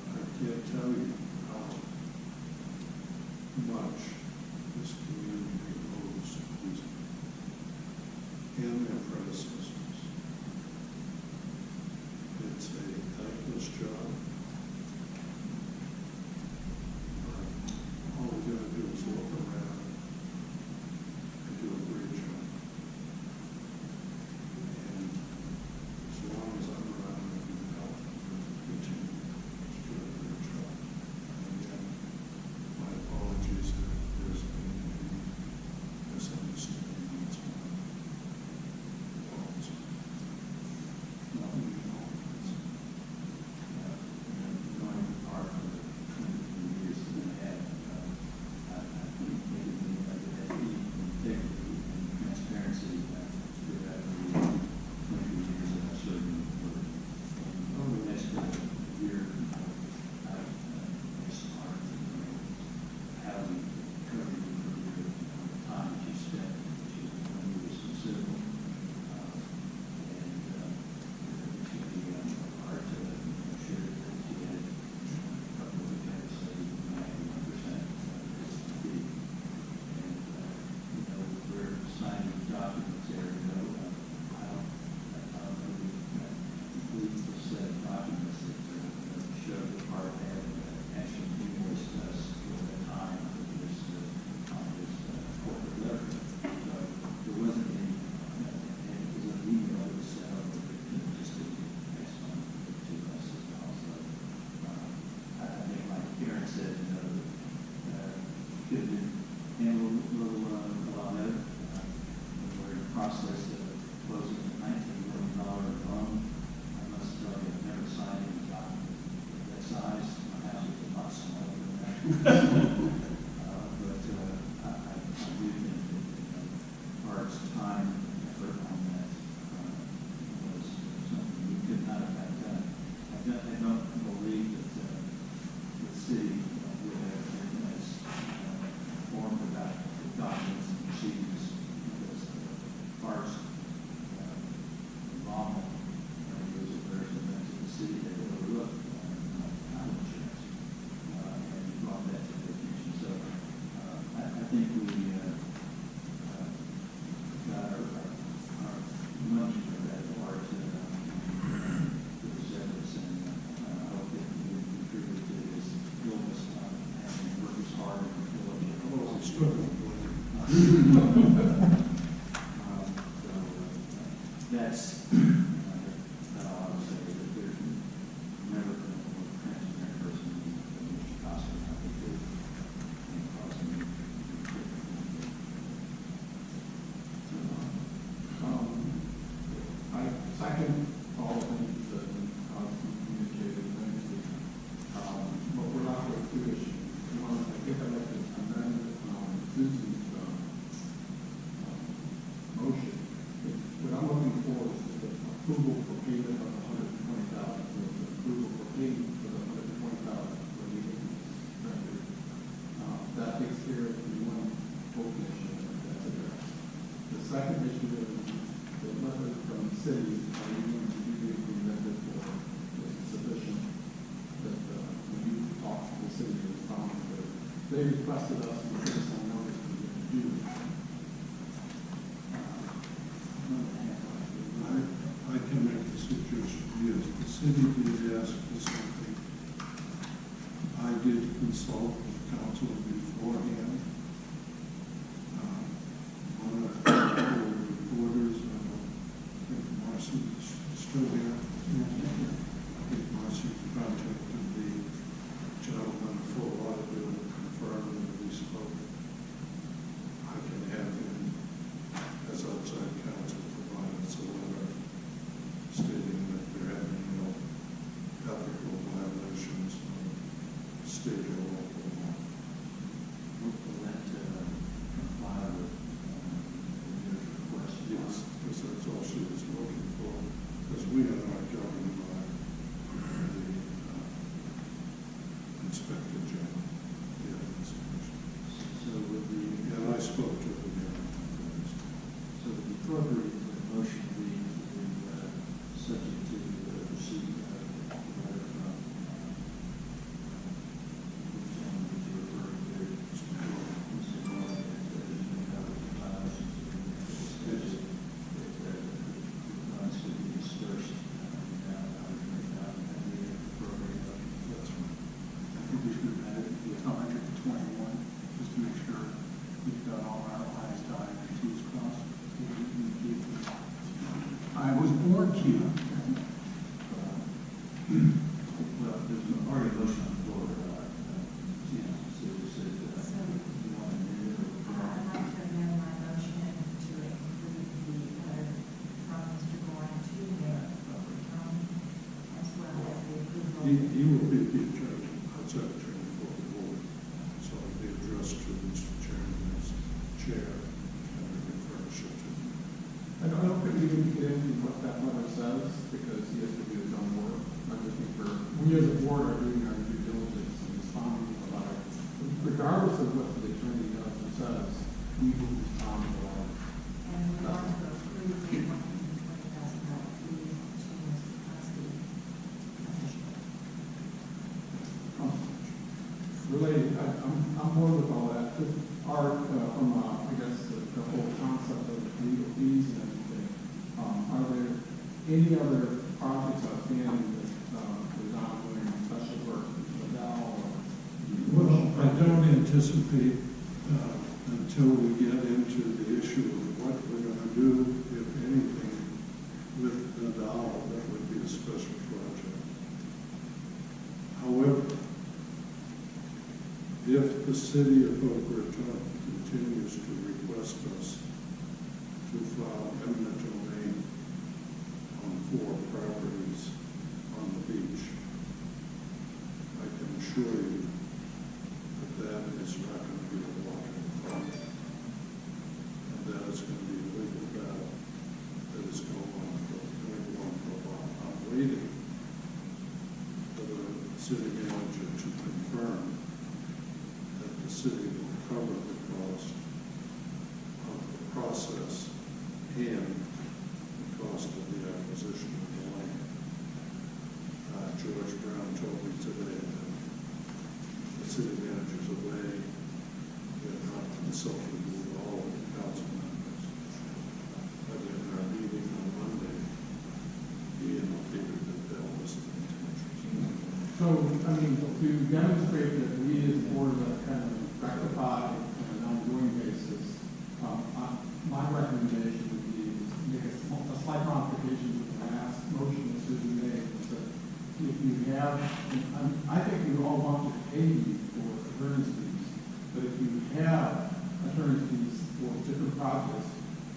I can't tell you how much this community owes these people and their predecessors. It's a thankless job. All we gotta do is look around and do a great job. And as long as I'm around and can help, we'll continue to do a great job. And again, my apologies if there's been any misunderstanding. It's my fault. Nothing at all. Going apart for the 20 years that I had, I think maybe integrity and transparency throughout the 20 years that I served in the board. And over the next year, I've started how we covered you for your time that you spent, which is 20 years considerable. That's, I would say that there's never been a more transparent person than Mr. Costa. I think that came across me. I second all the things that communicated. What we're not going to do is, we want to get elected amendment Susan's motion. What I'm looking for is the approval for payment of $100,000. payment for the $120 for legal record. That takes care of the one vote issue that's addressed. The second issue is the letter from the city, are you going to do the method for is it sufficient that when you talk to the city, it's found that they requested us to put this on notice to do. I can make the suggestion, yes, the city did ask for something. I did consult with council beforehand. One of the reporters, I think Marcy is still here. I think Marcy contacted the gentleman for Lauderdale to confirm that we spoke. I can have him, as outside counsel, provide us a letter stating that there have been no ethical violations of state or local law. Will that comply with your request? Yes, because that's all she was looking for, because we are not governed by the Inspector General, the evidence commission. So would the, And I spoke to the so the appropriate motion would be subject to the receipt of the letter from the gentleman that you're referring to, Mr. Moore, that there's been no violations of the statute, that the funds would be dispersed without that being an appropriate motion. That's right. I think we should have added the 121, just to make sure we've got all our I's dotted and T's crossed. I was born cute. Well, there's already a motion on the floor, so you said, you want to amend it or? I'd like to amend my motion to include the letter from Mr. Gorin to Mayor Boca Raton, as well as the approval. He will be the attorney, outside attorney for the board, so it'll be addressed to Mr. Chairman as chair, and we can furnish it to him. I don't think we need to get into what that letter says, because he has to do his own work. I'm looking for, we as a board are doing our due diligence and responding to the letter. Regardless of what the attorney does or says, we will respond to the letter. And we want to approve the $120,000 fee to Mr. Husky. Related, I'm more with all that. Just Art, from, I guess, the whole concept of legal fees and everything, are there any other projects outstanding that is ongoing, special work, Liddell or? Well, I don't anticipate, until we get into the issue of what we're going to do, if anything, with Nadal, that would be a special project. However, if the city of Boca Raton continues to request us to file eminent domain on 4 properties on the beach, I can assure you that that is not going to be a walk in the park. And that is going to be a legal battle that is going on for a while. I'm waiting for the city manager to confirm that the city will cover the cost of the process and the cost of the acquisition of the land. George Brown told me today that the city manager's away. We have not consulted with all of the council members. But in our meeting on Monday, he indicated that that was the intention. So, I mean, to demonstrate that we as a board have kind of rectified on an ongoing basis, my recommendation would be to make a slight modification to the last motion that Susan made. That if you have, I think we all want to pay you for attorney's fees, but if you have attorney's fees for different projects,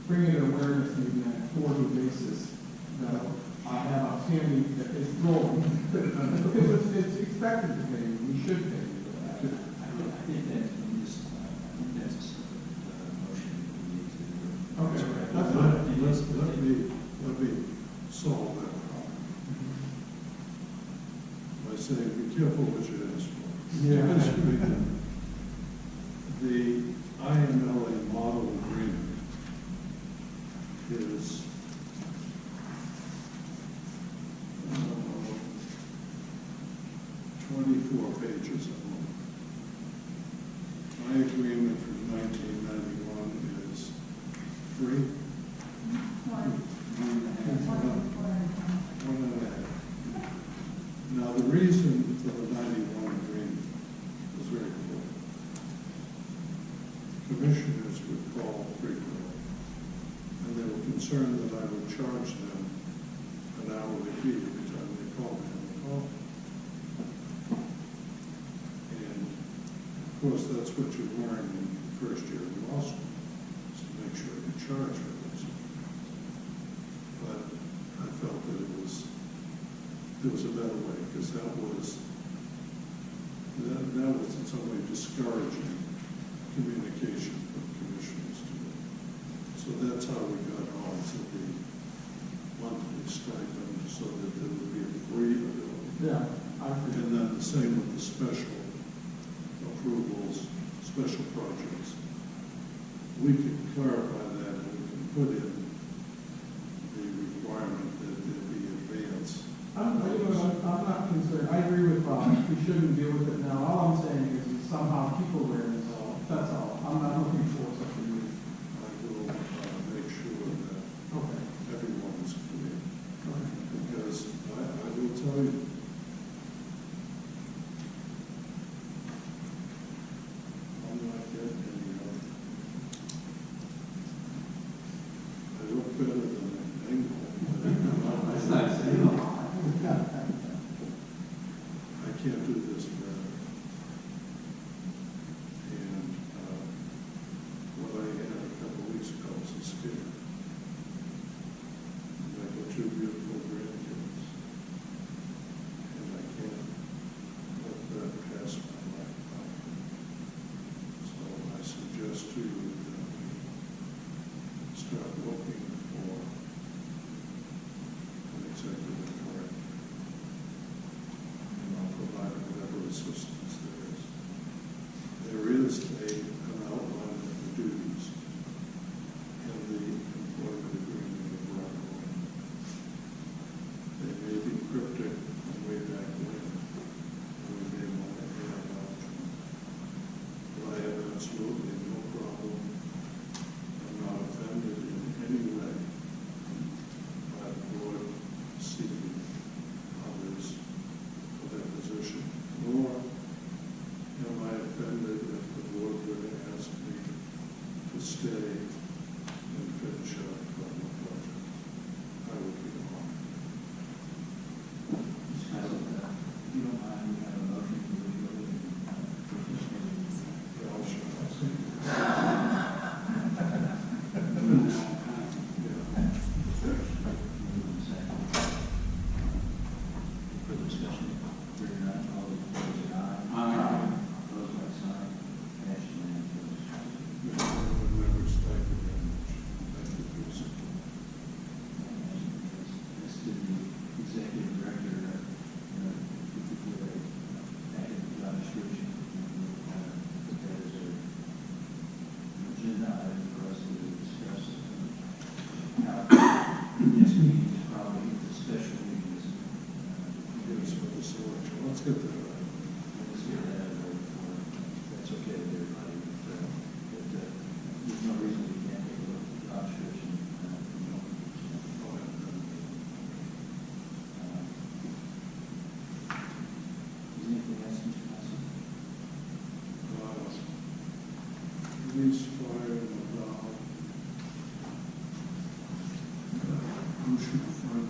bring it awareness maybe on a quarterly basis that I have outstanding, that is rolling. Because it's expected to pay you, we should pay you for that. I think that's a separate motion that we need to. Okay. Let me solve that problem. My say, be careful what you ask for. Yeah. The IMLA model agreement is 24 pages of them. My agreement from 1991 is free. One and a half. Now, the reason for the 91 agreement was very clear. Commissioners would call frequently, and they were concerned that I would charge them an hourly fee every time they called me on the phone. And of course, that's what you learn in the first year of law school, is to make sure you charge for this. But I felt that there was a better way, because that was in some way discouraging communication from commissioners to me. So that's how we got on to the monthly stipend, so that there would be a free ability. Yeah. And then the same with the special approvals, special projects. We can clarify that, and we can put in the requirement that there be advance. I'm not concerned. I agree with Bob. We shouldn't deal with it now. All I'm saying is somehow people are involved. That's all. I'm not looking for something new. I will make sure that everyone is clear. Because I will tell you, I'm not getting any other. I look better than an angle. That's not saying. I can't do this forever. And what I had a couple of weeks ago was a scare. And I got two beautiful grandkids. And I can't let that pass my life by. So I suggest to you that we start looking for an executive director. And I'll provide whatever assistance there is. There is an outline of the duties in the employment agreement of Rockaway. They may be cryptic from way back when, and we may want to add on to them. But I have absolutely no problem. I'm not offended in any way by the board seeking others for that position, nor am I offended if the board were to ask me to stay and finish out a couple of projects. I would be honored. If you don't mind, we have a motion to review it. Yeah, I'll show you. For discussion, hearing none, all those in favor say aye. Opposed, like sign. Passed unanimously. Never stipend very much. Thank you for your support. As to the executive director, if you could add in the job description, put that as an agenda item for us to discuss. Next meeting is probably the special meeting. Yes, for the selection. Let's get that right. Let's get that out of the way before, that's okay with everybody. But there's no reason we can't take a look at the job description. Is anything else, Mr. Massey? Police, fire, and McDonald. Ocean front.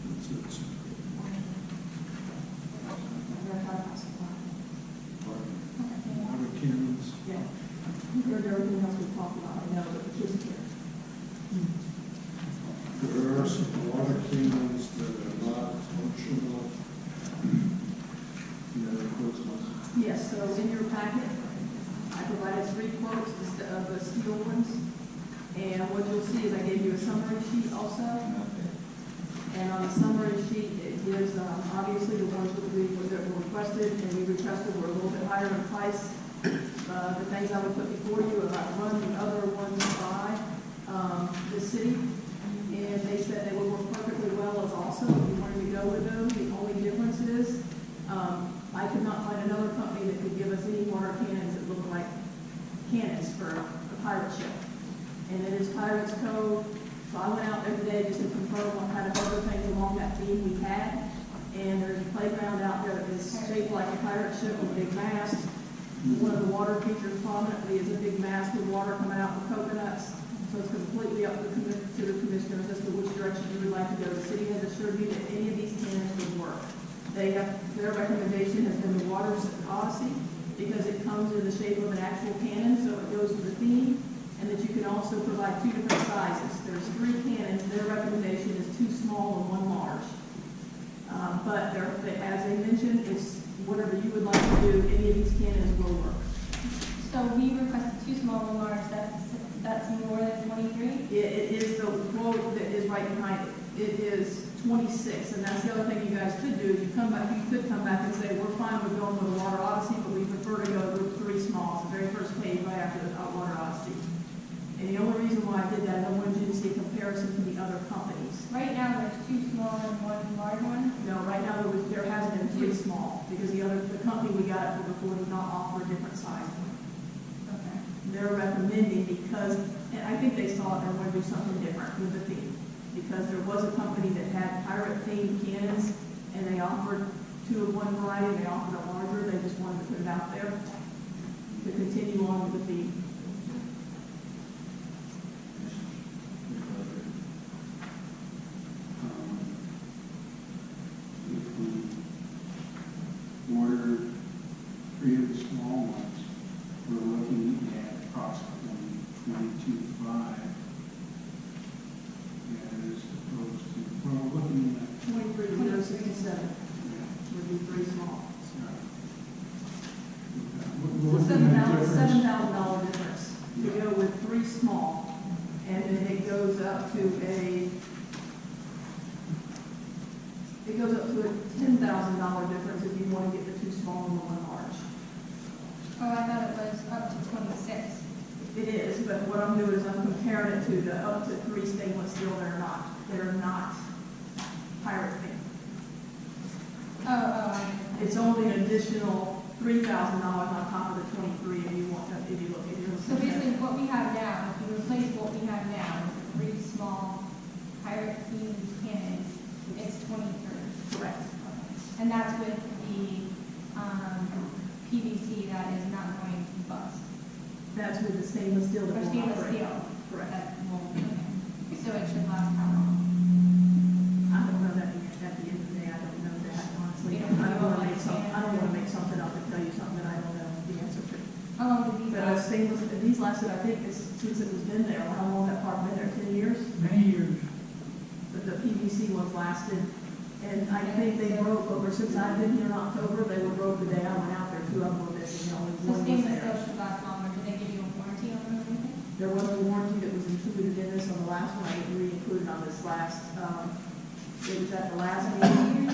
That's it. Water cannons. Yeah. You heard everything else we talked about, I know, but just here. There are some water cannons that are not functional. You know, the quotes was. Yes, so in your packet, I provided 3 quotes of the steel ones. And what you'll see is I gave you a summary sheet also. Okay. And on the summary sheet, it gives, obviously, the ones that were requested, and we requested were a little bit higher in price. The things I would put before you about run the other ones by the city, and they said they would work perfectly well as also, if you wanted to go with those. The only difference is, I could not find another company that could give us any water cannons that look like cannons for a pirate ship. And it is Pirates Cove, so I went out there today just to confirm what kind of other things along that theme we had. And there's a playground out there that is shaped like a pirate ship with a big mast. One of the water features prominently is a big mast with water coming out from coconuts. So it's completely up to the commissioners as to which direction you would like to go. The city has assured me that any of these cannons would work. Their recommendation has been the Water Odyssey, because it comes in the shape of an actual cannon, so it goes with the theme, and that you can also provide 2 different sizes. There's 3 cannons. Their recommendation is 2 small and 1 large. But as they mentioned, it's whatever you would like to do, any of these cannons will work. So we requested 2 small and large, that's more than 23? It is the quote that is right behind it. It is 26, and that's the other thing you guys could do, is you could come back and say, we're fine with going with the Water Odyssey, but we prefer to go with 3 small. It's the very first page right after the Water Odyssey. And the only reason why I did that, I wanted you to see a comparison to the other companies. Right now, there's 2 small and 1 large one? No, right now, there has been 3 small, because the company we got it for before did not offer a different size. Okay. They're recommending because, and I think they saw it and wanted to do something different with the theme. Because there was a company that had pirate-themed cannons, and they offered 2 of one variety, and they offered a larger, they just wanted to put it out there to continue on with the theme. If we order 3 of the small ones, we're looking at approximately 22.5. As opposed to, well, we're looking at 23,067 would be 3 small. we're It's a looking at difference. $7,000 difference to go with 3 small, and then it goes up to a $10,000 difference if you want to get the 2 small and the 1 large. Oh, I thought it was up to 26. It is, but what I'm doing is I'm comparing it to the up to 3 stainless steel that are not. They're not pirate themed. Oh, It's only an additional $3,000 on top of the 23 if you want to, if you look. So basically, what we have now, if you replace what we have now with 3 small pirate-themed cannons, it's 23. Correct. And that's with the PVC that is not going to bust. That's with the stainless steel that Or will stainless operate. steel. Correct. That will, okay. So it should last how long? I don't know that at the end of the day, I don't know that honestly. You don't I don't know want to like make something, I don't standard? want to make something up and tell you something that I don't know the answer to. How long did these But last? stainless, these lasted, I think, since it was been there. How long that park been there? 10 years? Many years. But the PVC ones lasted, and I think they broke over, since I've been here in October, they were broke the day I went out there. 2 of them were missing, only So one was stainless steel there. should last longer. Did they give you a warranty on them or anything? There was a warranty that was included in this on the last one. I didn't re-include it on this last, it was at the last meeting.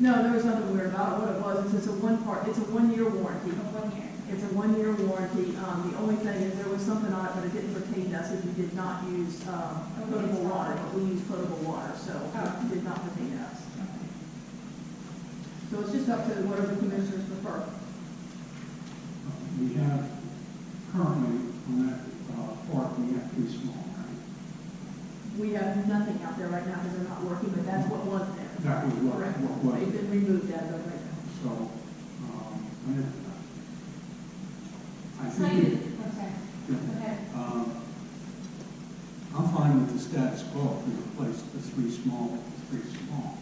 No, there was nothing weird about it. What it was is it's a 1-year warranty. For 1 year. It's a 1-year warranty. The only thing is there was something on it, but it didn't pertain to us if you did not use potable water. But we use potable water, so it did not pertain to us. So it's just up to whatever the commissioners prefer. We have currently on that park, we have 3 small, right? We have nothing out there right now because they're not working, but that's what was there. That was what Correct. was. They've been removed as of right now. So, I think. Okay. Yeah. Okay. I'm fine with the status quo, if we replace the 3 small with 3 small.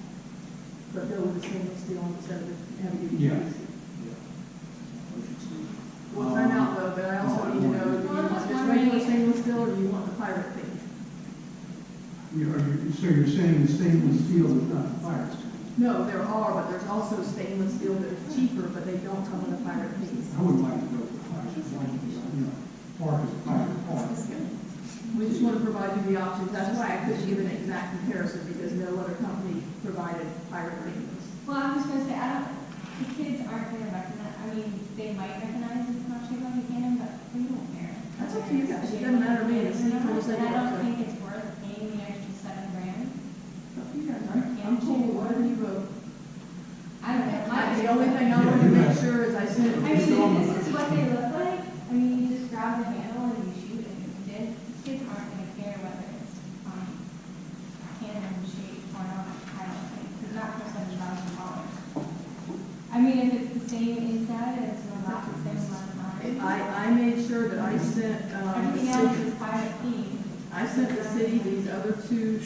But go with the stainless steel instead of the heavy duty. Yeah. Well, time out though, but I also need to know, do you want just regular stainless steel or do you want the pirate thing? So you're saying the stainless steel is not fire extinguisher? No, there are, but there's also stainless steel that is cheaper, but they don't come with a pirate thing. I would like to go for fire extinguisher, you know, park is a private park. We just want to provide you the options. That's why I couldn't give an exact comparison because no other company provided higher ratings. Well, I was gonna say, the kids aren't gonna recognize, I mean, they might recognize it's not Shea Buchanan, but we don't care. That's up to you guys. It doesn't matter to me. It's And equal to I don't think it's worth paying the extra $7,000. I'm told, whatever you vote. I don't know. The only thing I want to make sure is I sent. I mean, this is what they look like. I mean, you just grab the handle and you shoot and you did. Kids aren't gonna care whether it's, Canon shape or not, I don't think. It's not for $7,000. I mean, if it's the same inside and it's gonna last the same amount of time. I made sure that I sent, Everything else is private fee. I sent the city these other two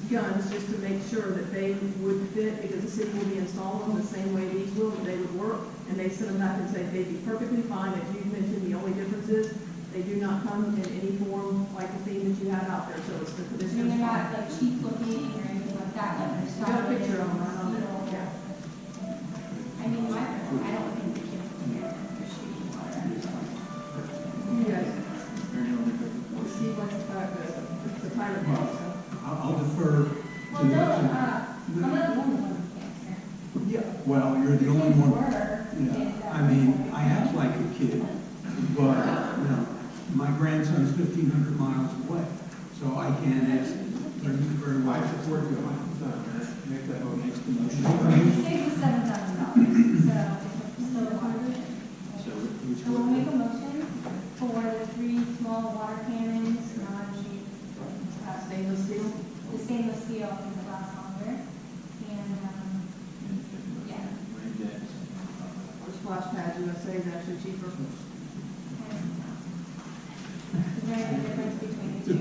guns just to make sure that they would fit, because the city will be installing them the same way these will, that they would work. And they sent them back and said they'd be perfectly fine. As you mentioned, the only difference is they do not come in any form like the theme that you have out there. So it's the I mean, commissioner's. they're not like cheap looking or anything like that, but they're You got a solid. picture of them right on there. Yeah. I mean, I don't think the kids can get for shooting water. You guys, we'll see what's the pilot box. I'll defer to Well, no, the. I'm not the only one who can't. Yeah, well, you're the only one. Yeah, I mean, I act like a kid, but, you know, my grandson's 1,500 miles away, so I can't ask very well. I support you 100%. Make that vote. Makes the motion. Save the $7,000, so, So which so we'll one? make a motion for the 3 small water cannons, non-sheet, Stainless steel. the stainless steel in the glass longer, and, yeah. Rain decks. Or Splash Pad USA is actually cheaper. Is there any difference between the two?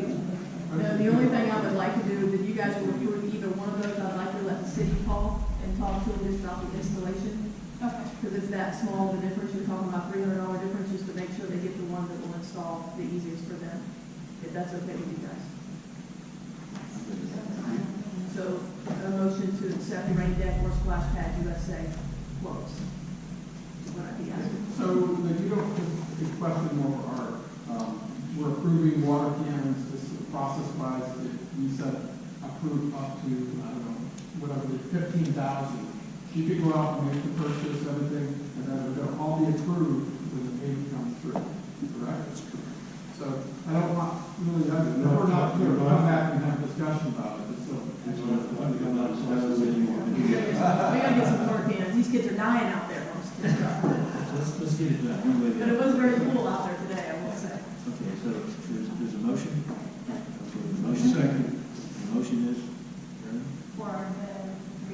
No, the only thing I would like to do is if you guys will approve either one of those, I'd like to let the city call and talk to them just about the installation. Okay. Because it's that small, the difference, you're talking about $300 difference, just to make sure they get the one that will install the easiest for them, if that's okay with you guys. So, a motion to accept the rain deck or Splash Pad USA quotes. Is what I'd be asking. So, that you don't, it's question more for Art. We're approving water cannons, this process-wise, that you said approve up to, I don't know, whatever, 15,000. You could go out and make the purchase, everything, and then they'll all be approved when the payment comes through, correct? That's correct. So, I don't want, really, we're not clear, we'll come back and have a discussion about it, so. We gotta get some water cannons, these kids are dying out there. Let's get it done. But it was very cool out there today, I will say. Okay, so there's a motion. The motion. Second. The motion is, For the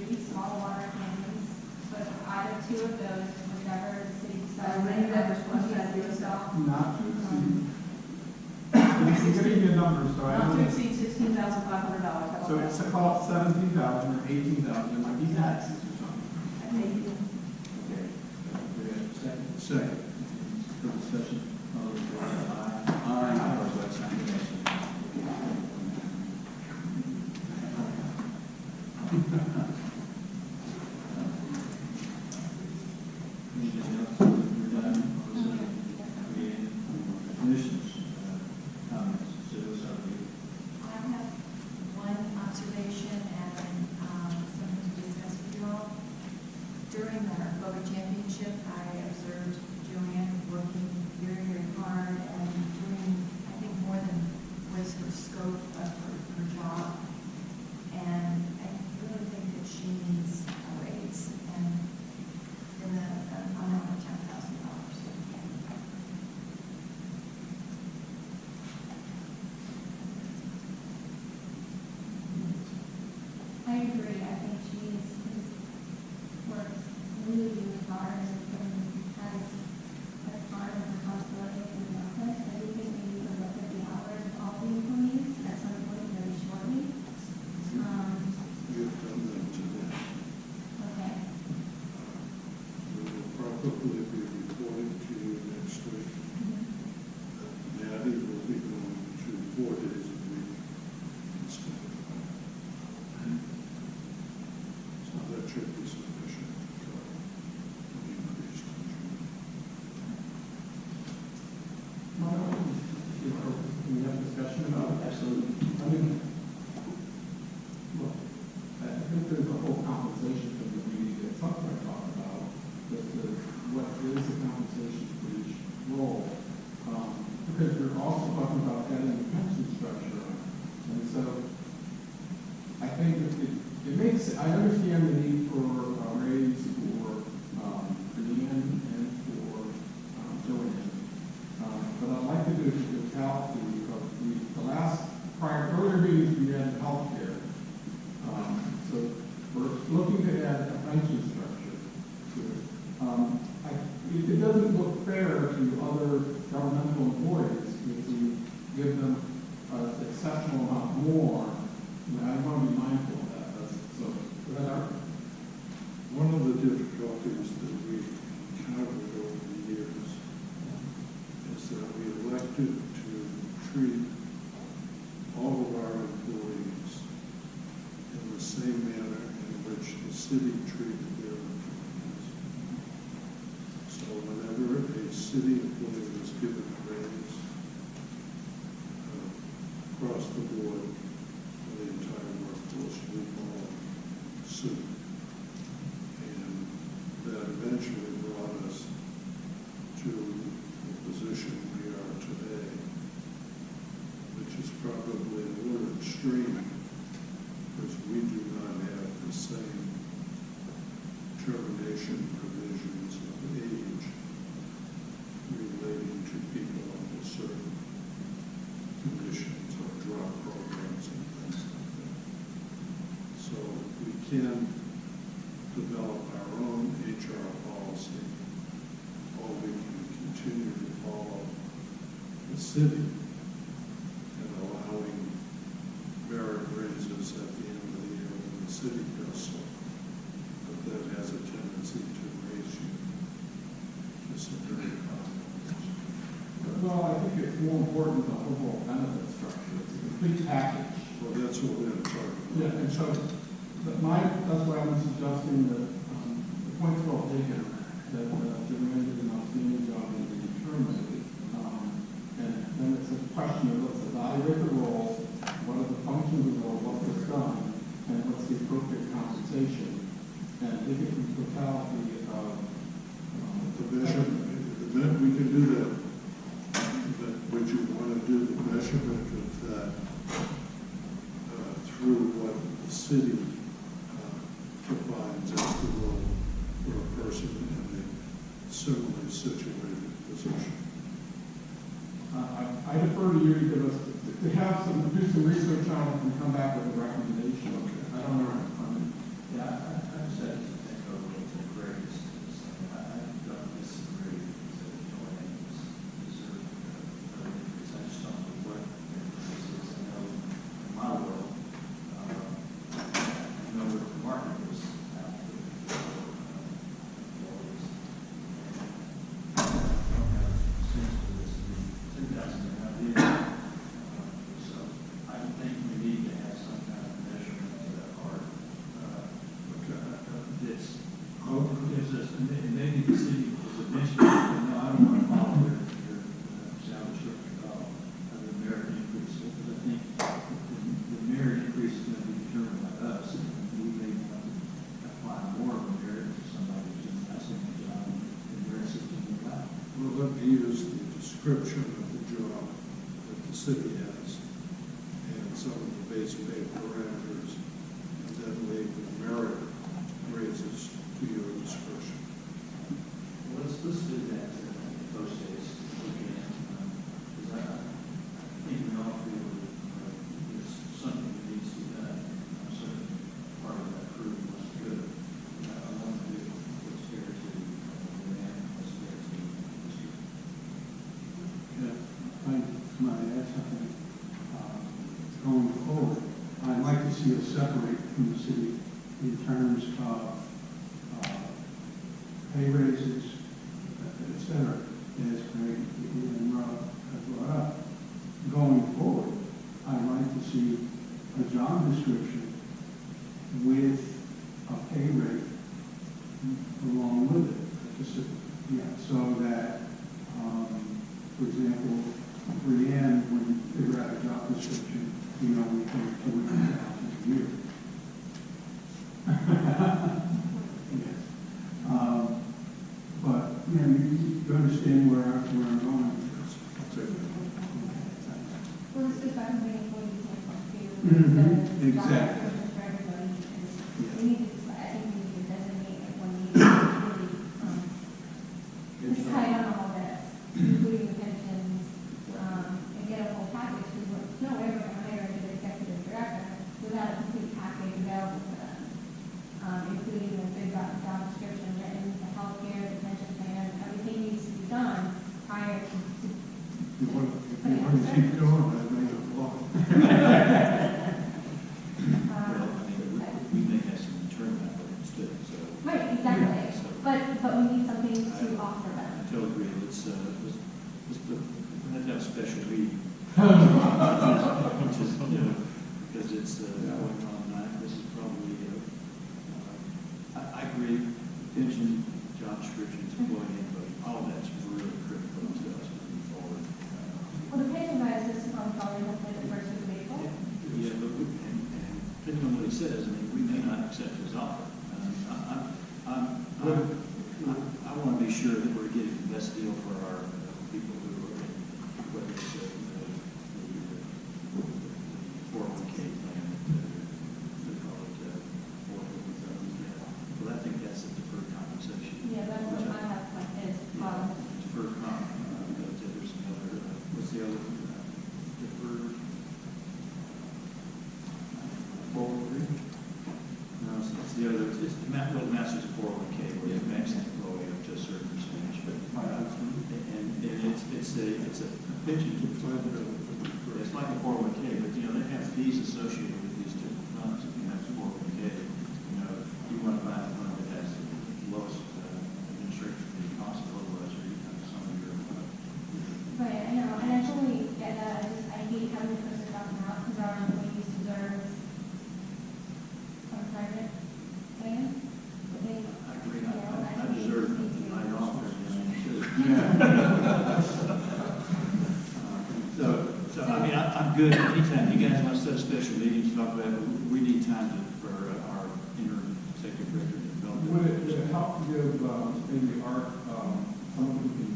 3 small water cannons, but either 2 of those, whichever the city decides. Rain deck or Splash Pad USA. Not to exceed. It's gonna give you a number, so I Not don't. to exceed $16,500. So it's about 17,000 or 18,000, it might be taxes or something. I think okay. We have a second. Second. For discussion. All those in favor, aye. Aye. Opposed, like sign. Anything else? We're done. Commissioners, comments, citizens, I have one observation and something to discuss with you all. During the Boga Championship, I observed Joanne working very, very hard and doing, I think, more than was her scope of her job. And I really think that she needs a raise and in the amount of $10,000. I agree, I think she works really, really hard and has a ton of responsibility in the office. I do think we need to look at the hours of all the employees at some point very shortly. You've done that today. Okay. We will probably be reporting to you next week. Natty will be going to 4 days a week instead of 5. So that should be sufficient to cover the increased injury. Can we have a discussion about it? Absolutely. I mean, think there's a whole compensation thing that we need to at some point talk about, as to what is the compensation for each role. Because we're also talking about adding a pension structure. And so I think it makes, I understand the need for a raise for Leanne and for Joanne. But I'd like to do the totality because earlier meetings we had healthcare. So we're looking to add a pension structure to it. It doesn't look fair to other governmental employees if we give them an exceptional amount more. I want to be mindful of that. One of the difficulties that we encountered over the years is that we elected to treat all of our employees in the same manner in which the city treated their employees. So whenever a city employee was given a raise across the board, the entire workforce, we all sued. And that eventually brought us to the position we are today, which is probably a little extreme, because we do not have the same termination provisions of age relating to people under certain conditions or drug programs and things like that. So we can develop our own HR policy, or we can continue to follow the city and allowing merit raises at the end of the year when the city does so. But that has a tendency to raise you to some very Well, I think it's more important the overall benefit structure. It's a complete package. Well, that's what we're talking about. Yeah, and so that's why I'm suggesting that the point's well taken, that Joanne did an outstanding job in the determined. And then it's a question of let's evaluate the roles, what are the functions of the role, what was done, and what's the appropriate compensation. And if it can totality of we can do that. But would you want to do the measurement of that through what the city defines as the role for a person in a similarly situated position? I defer to you to give us, to have some, do some research on it and come back with a recommendation. Okay. I don't know. Yeah, I just had to think over the grades. I don't disagree that Joanne deserved an increase. I just don't know what increase is. I know in my world, I know what the market is out there for employees. And I don't have a sense for this. 2,000 so I think we need to have some kind of measurement or this gives us, and maybe the city is eventually, I don't want to follow your salary structure of the merit increase, because I think the merit increase is going to be determined by us, and we may want to apply more of a merit to somebody who's doing that same job in their system without. Well, let me use the description of the job that the city has and some of the base pay parameters, and then leave the merit raises to your discretion. Well, let's do that in those days, if we can. Because I think we all feel there's something that needs to be done. I'm certainly part of that crew was good. I want to do what's fair to the man, what's fair to the district. Yeah, I might add something. Going forward, I'd like to see us separate from the city in terms of pay raises, et cetera, as Greg and Rob have brought up. Going forward, I'd like to see a job description with a pay rate along with it. Yeah, so that, for example, Brianne, when you figure out a job description, we pay $40,000 a year. Exactly. For everybody, and we need to, I think we need to designate like one meeting, really, decide on all this, including the pensions, and get a whole package, because there's no way we're gonna hire a good executive director without a complete package available for them, including the big job description, written, the healthcare, the pension plan, everything needs to be done prior to. If you want to keep going, I'd make it long. Well, I mean, we may have some internal applicants too, so. Right, exactly, So but we need something to offer I them. totally agree, let's have a special meeting. Which is, you know, because it's, going on tonight, this is probably, I agree, pension, job descriptions, employee input, all that's really critical to us moving forward. Well, the pension guys, this is on probably hopefully the first week of April. Yeah, but and depending on what he says, I mean, we may not accept his offer. I want to be sure that we're getting the best deal for our people who are in, whether it's the 401k plan, they call it, well, I think that's a deferred compensation. Yeah, that's what I have, like, is, Deferred comp, but there's another, what's the other, deferred? 401k? No, it's the other, it's the master's 401k, where you max the employee up to a certain percentage, but, and it's a pension. It's like a 401k, but, you know, they have fees associated with these different funds. If you have a 401k, you know, you want to buy a fund that has the lowest administration fee possible, otherwise you're going to have some of your, right, I know, and I totally get that, I hate having to push the talking out, because our employees deserve some private plan. I agree, I deserve a night off every now and then, too. So, I mean, I'm good anytime you guys want to set a special meeting to talk about it. We need time for our interim executive director to develop. Would it help to give, maybe Art, someone who can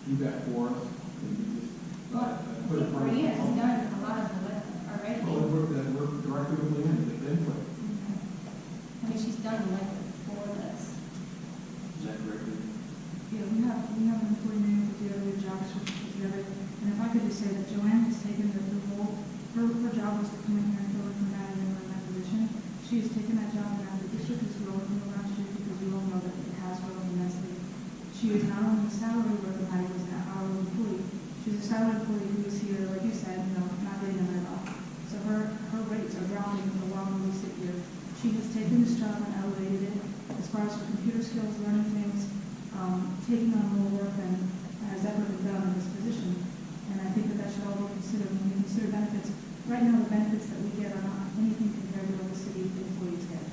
do that for us? And just, put it Maria has done a lot of the work already. Well, that work directly with Leanne, get the input. I mean, she's done like before this. Is that correct? Yeah, we have an employee manual together, a job description together, and if I could just say that Joanne has taken the role, her job was to come in here and fill in for Maddie in that position. She has taken that job around the district is growing from last year because we all know that it has grown immensely. She is not only a salary worker, Maddie was an hourly employee. She's a salary employee who is here, like you said, you know, not getting a night off. So her rates are dropping the longer we sit here. She has taken this job and elevated it as far as her computer skills, learning things, taking on more work than has ever been done in this position. And I think that should all be considered when we consider benefits. Right now, the benefits that we get are not anything compared to what the city employees get.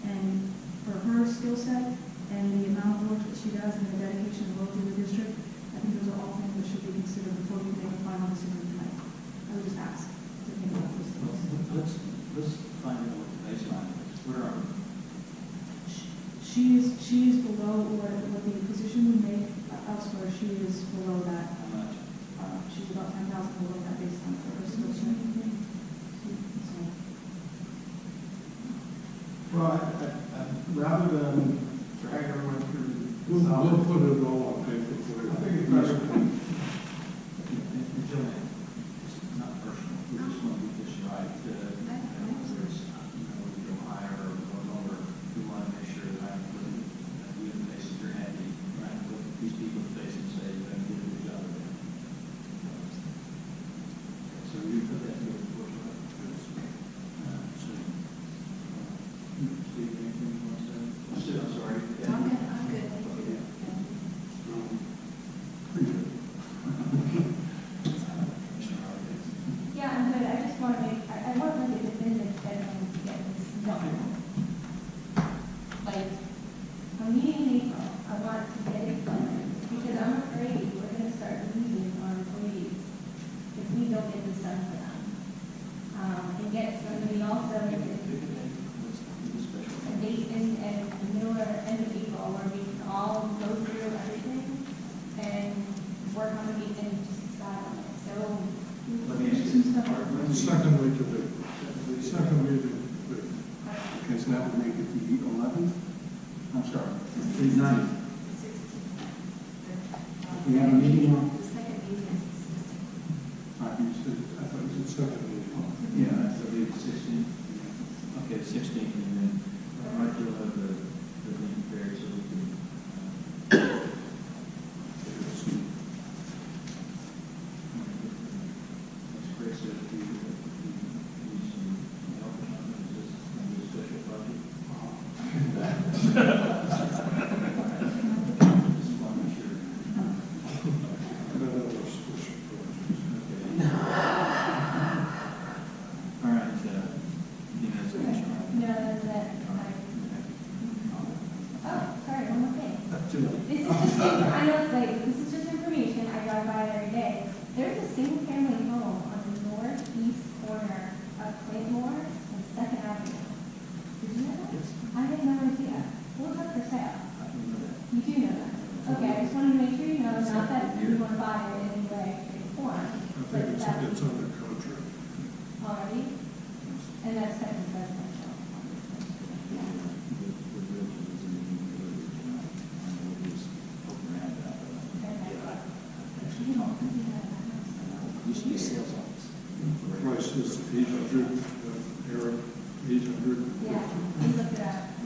And for her skill set and the amount of work that she does and the dedication of working in the district, I think those are all things that should be considered before we make a final decision tonight. I would just ask to think about those things. Let's find out what the baseline is. Where are we? She is below what the position would make elsewhere. She is below that. How much? She's about 10,000 below that baseline for her skill set. Well, rather than drag everyone through. We'll put it all on paper for you. I think it's better. Joanne, it's not personal, we just want to get this right. Whether it's, we go higher or go lower, we want to make sure that we in faces are happy, right? Look at these people in the face and say, you're going to do a good job of it. So you put that in your report, right? Steve, anything you want to say? I'm sorry. I'm good, thank you. Appreciate it. that would make it the 11th. I'm sorry, the 9th. We have a meeting on? The second meeting is I thought you said second meeting. Yeah, I believe the 16th. Okay, 16th, and then March will have the Lincoln Fair, so we can, that's great, so if you need some help or something, is this going to be a special project? Just want to make sure. All right, you know, so No, that's it. Oh, sorry, one more thing. This is just, I know, like, this is just information, I drive by it every day. There's a single-family home on the northeast corner of Claymore and Second Avenue. Did you know that? I had no idea. What was up for sale? You do know that? Okay, I just wanted to make sure you know, not that you want to buy it in any way, shape, or form. I but think that- it's under contract. Already? And that's second residential. Used to be a sales office. Price is 800, Eric, 800. Yeah, we looked it up.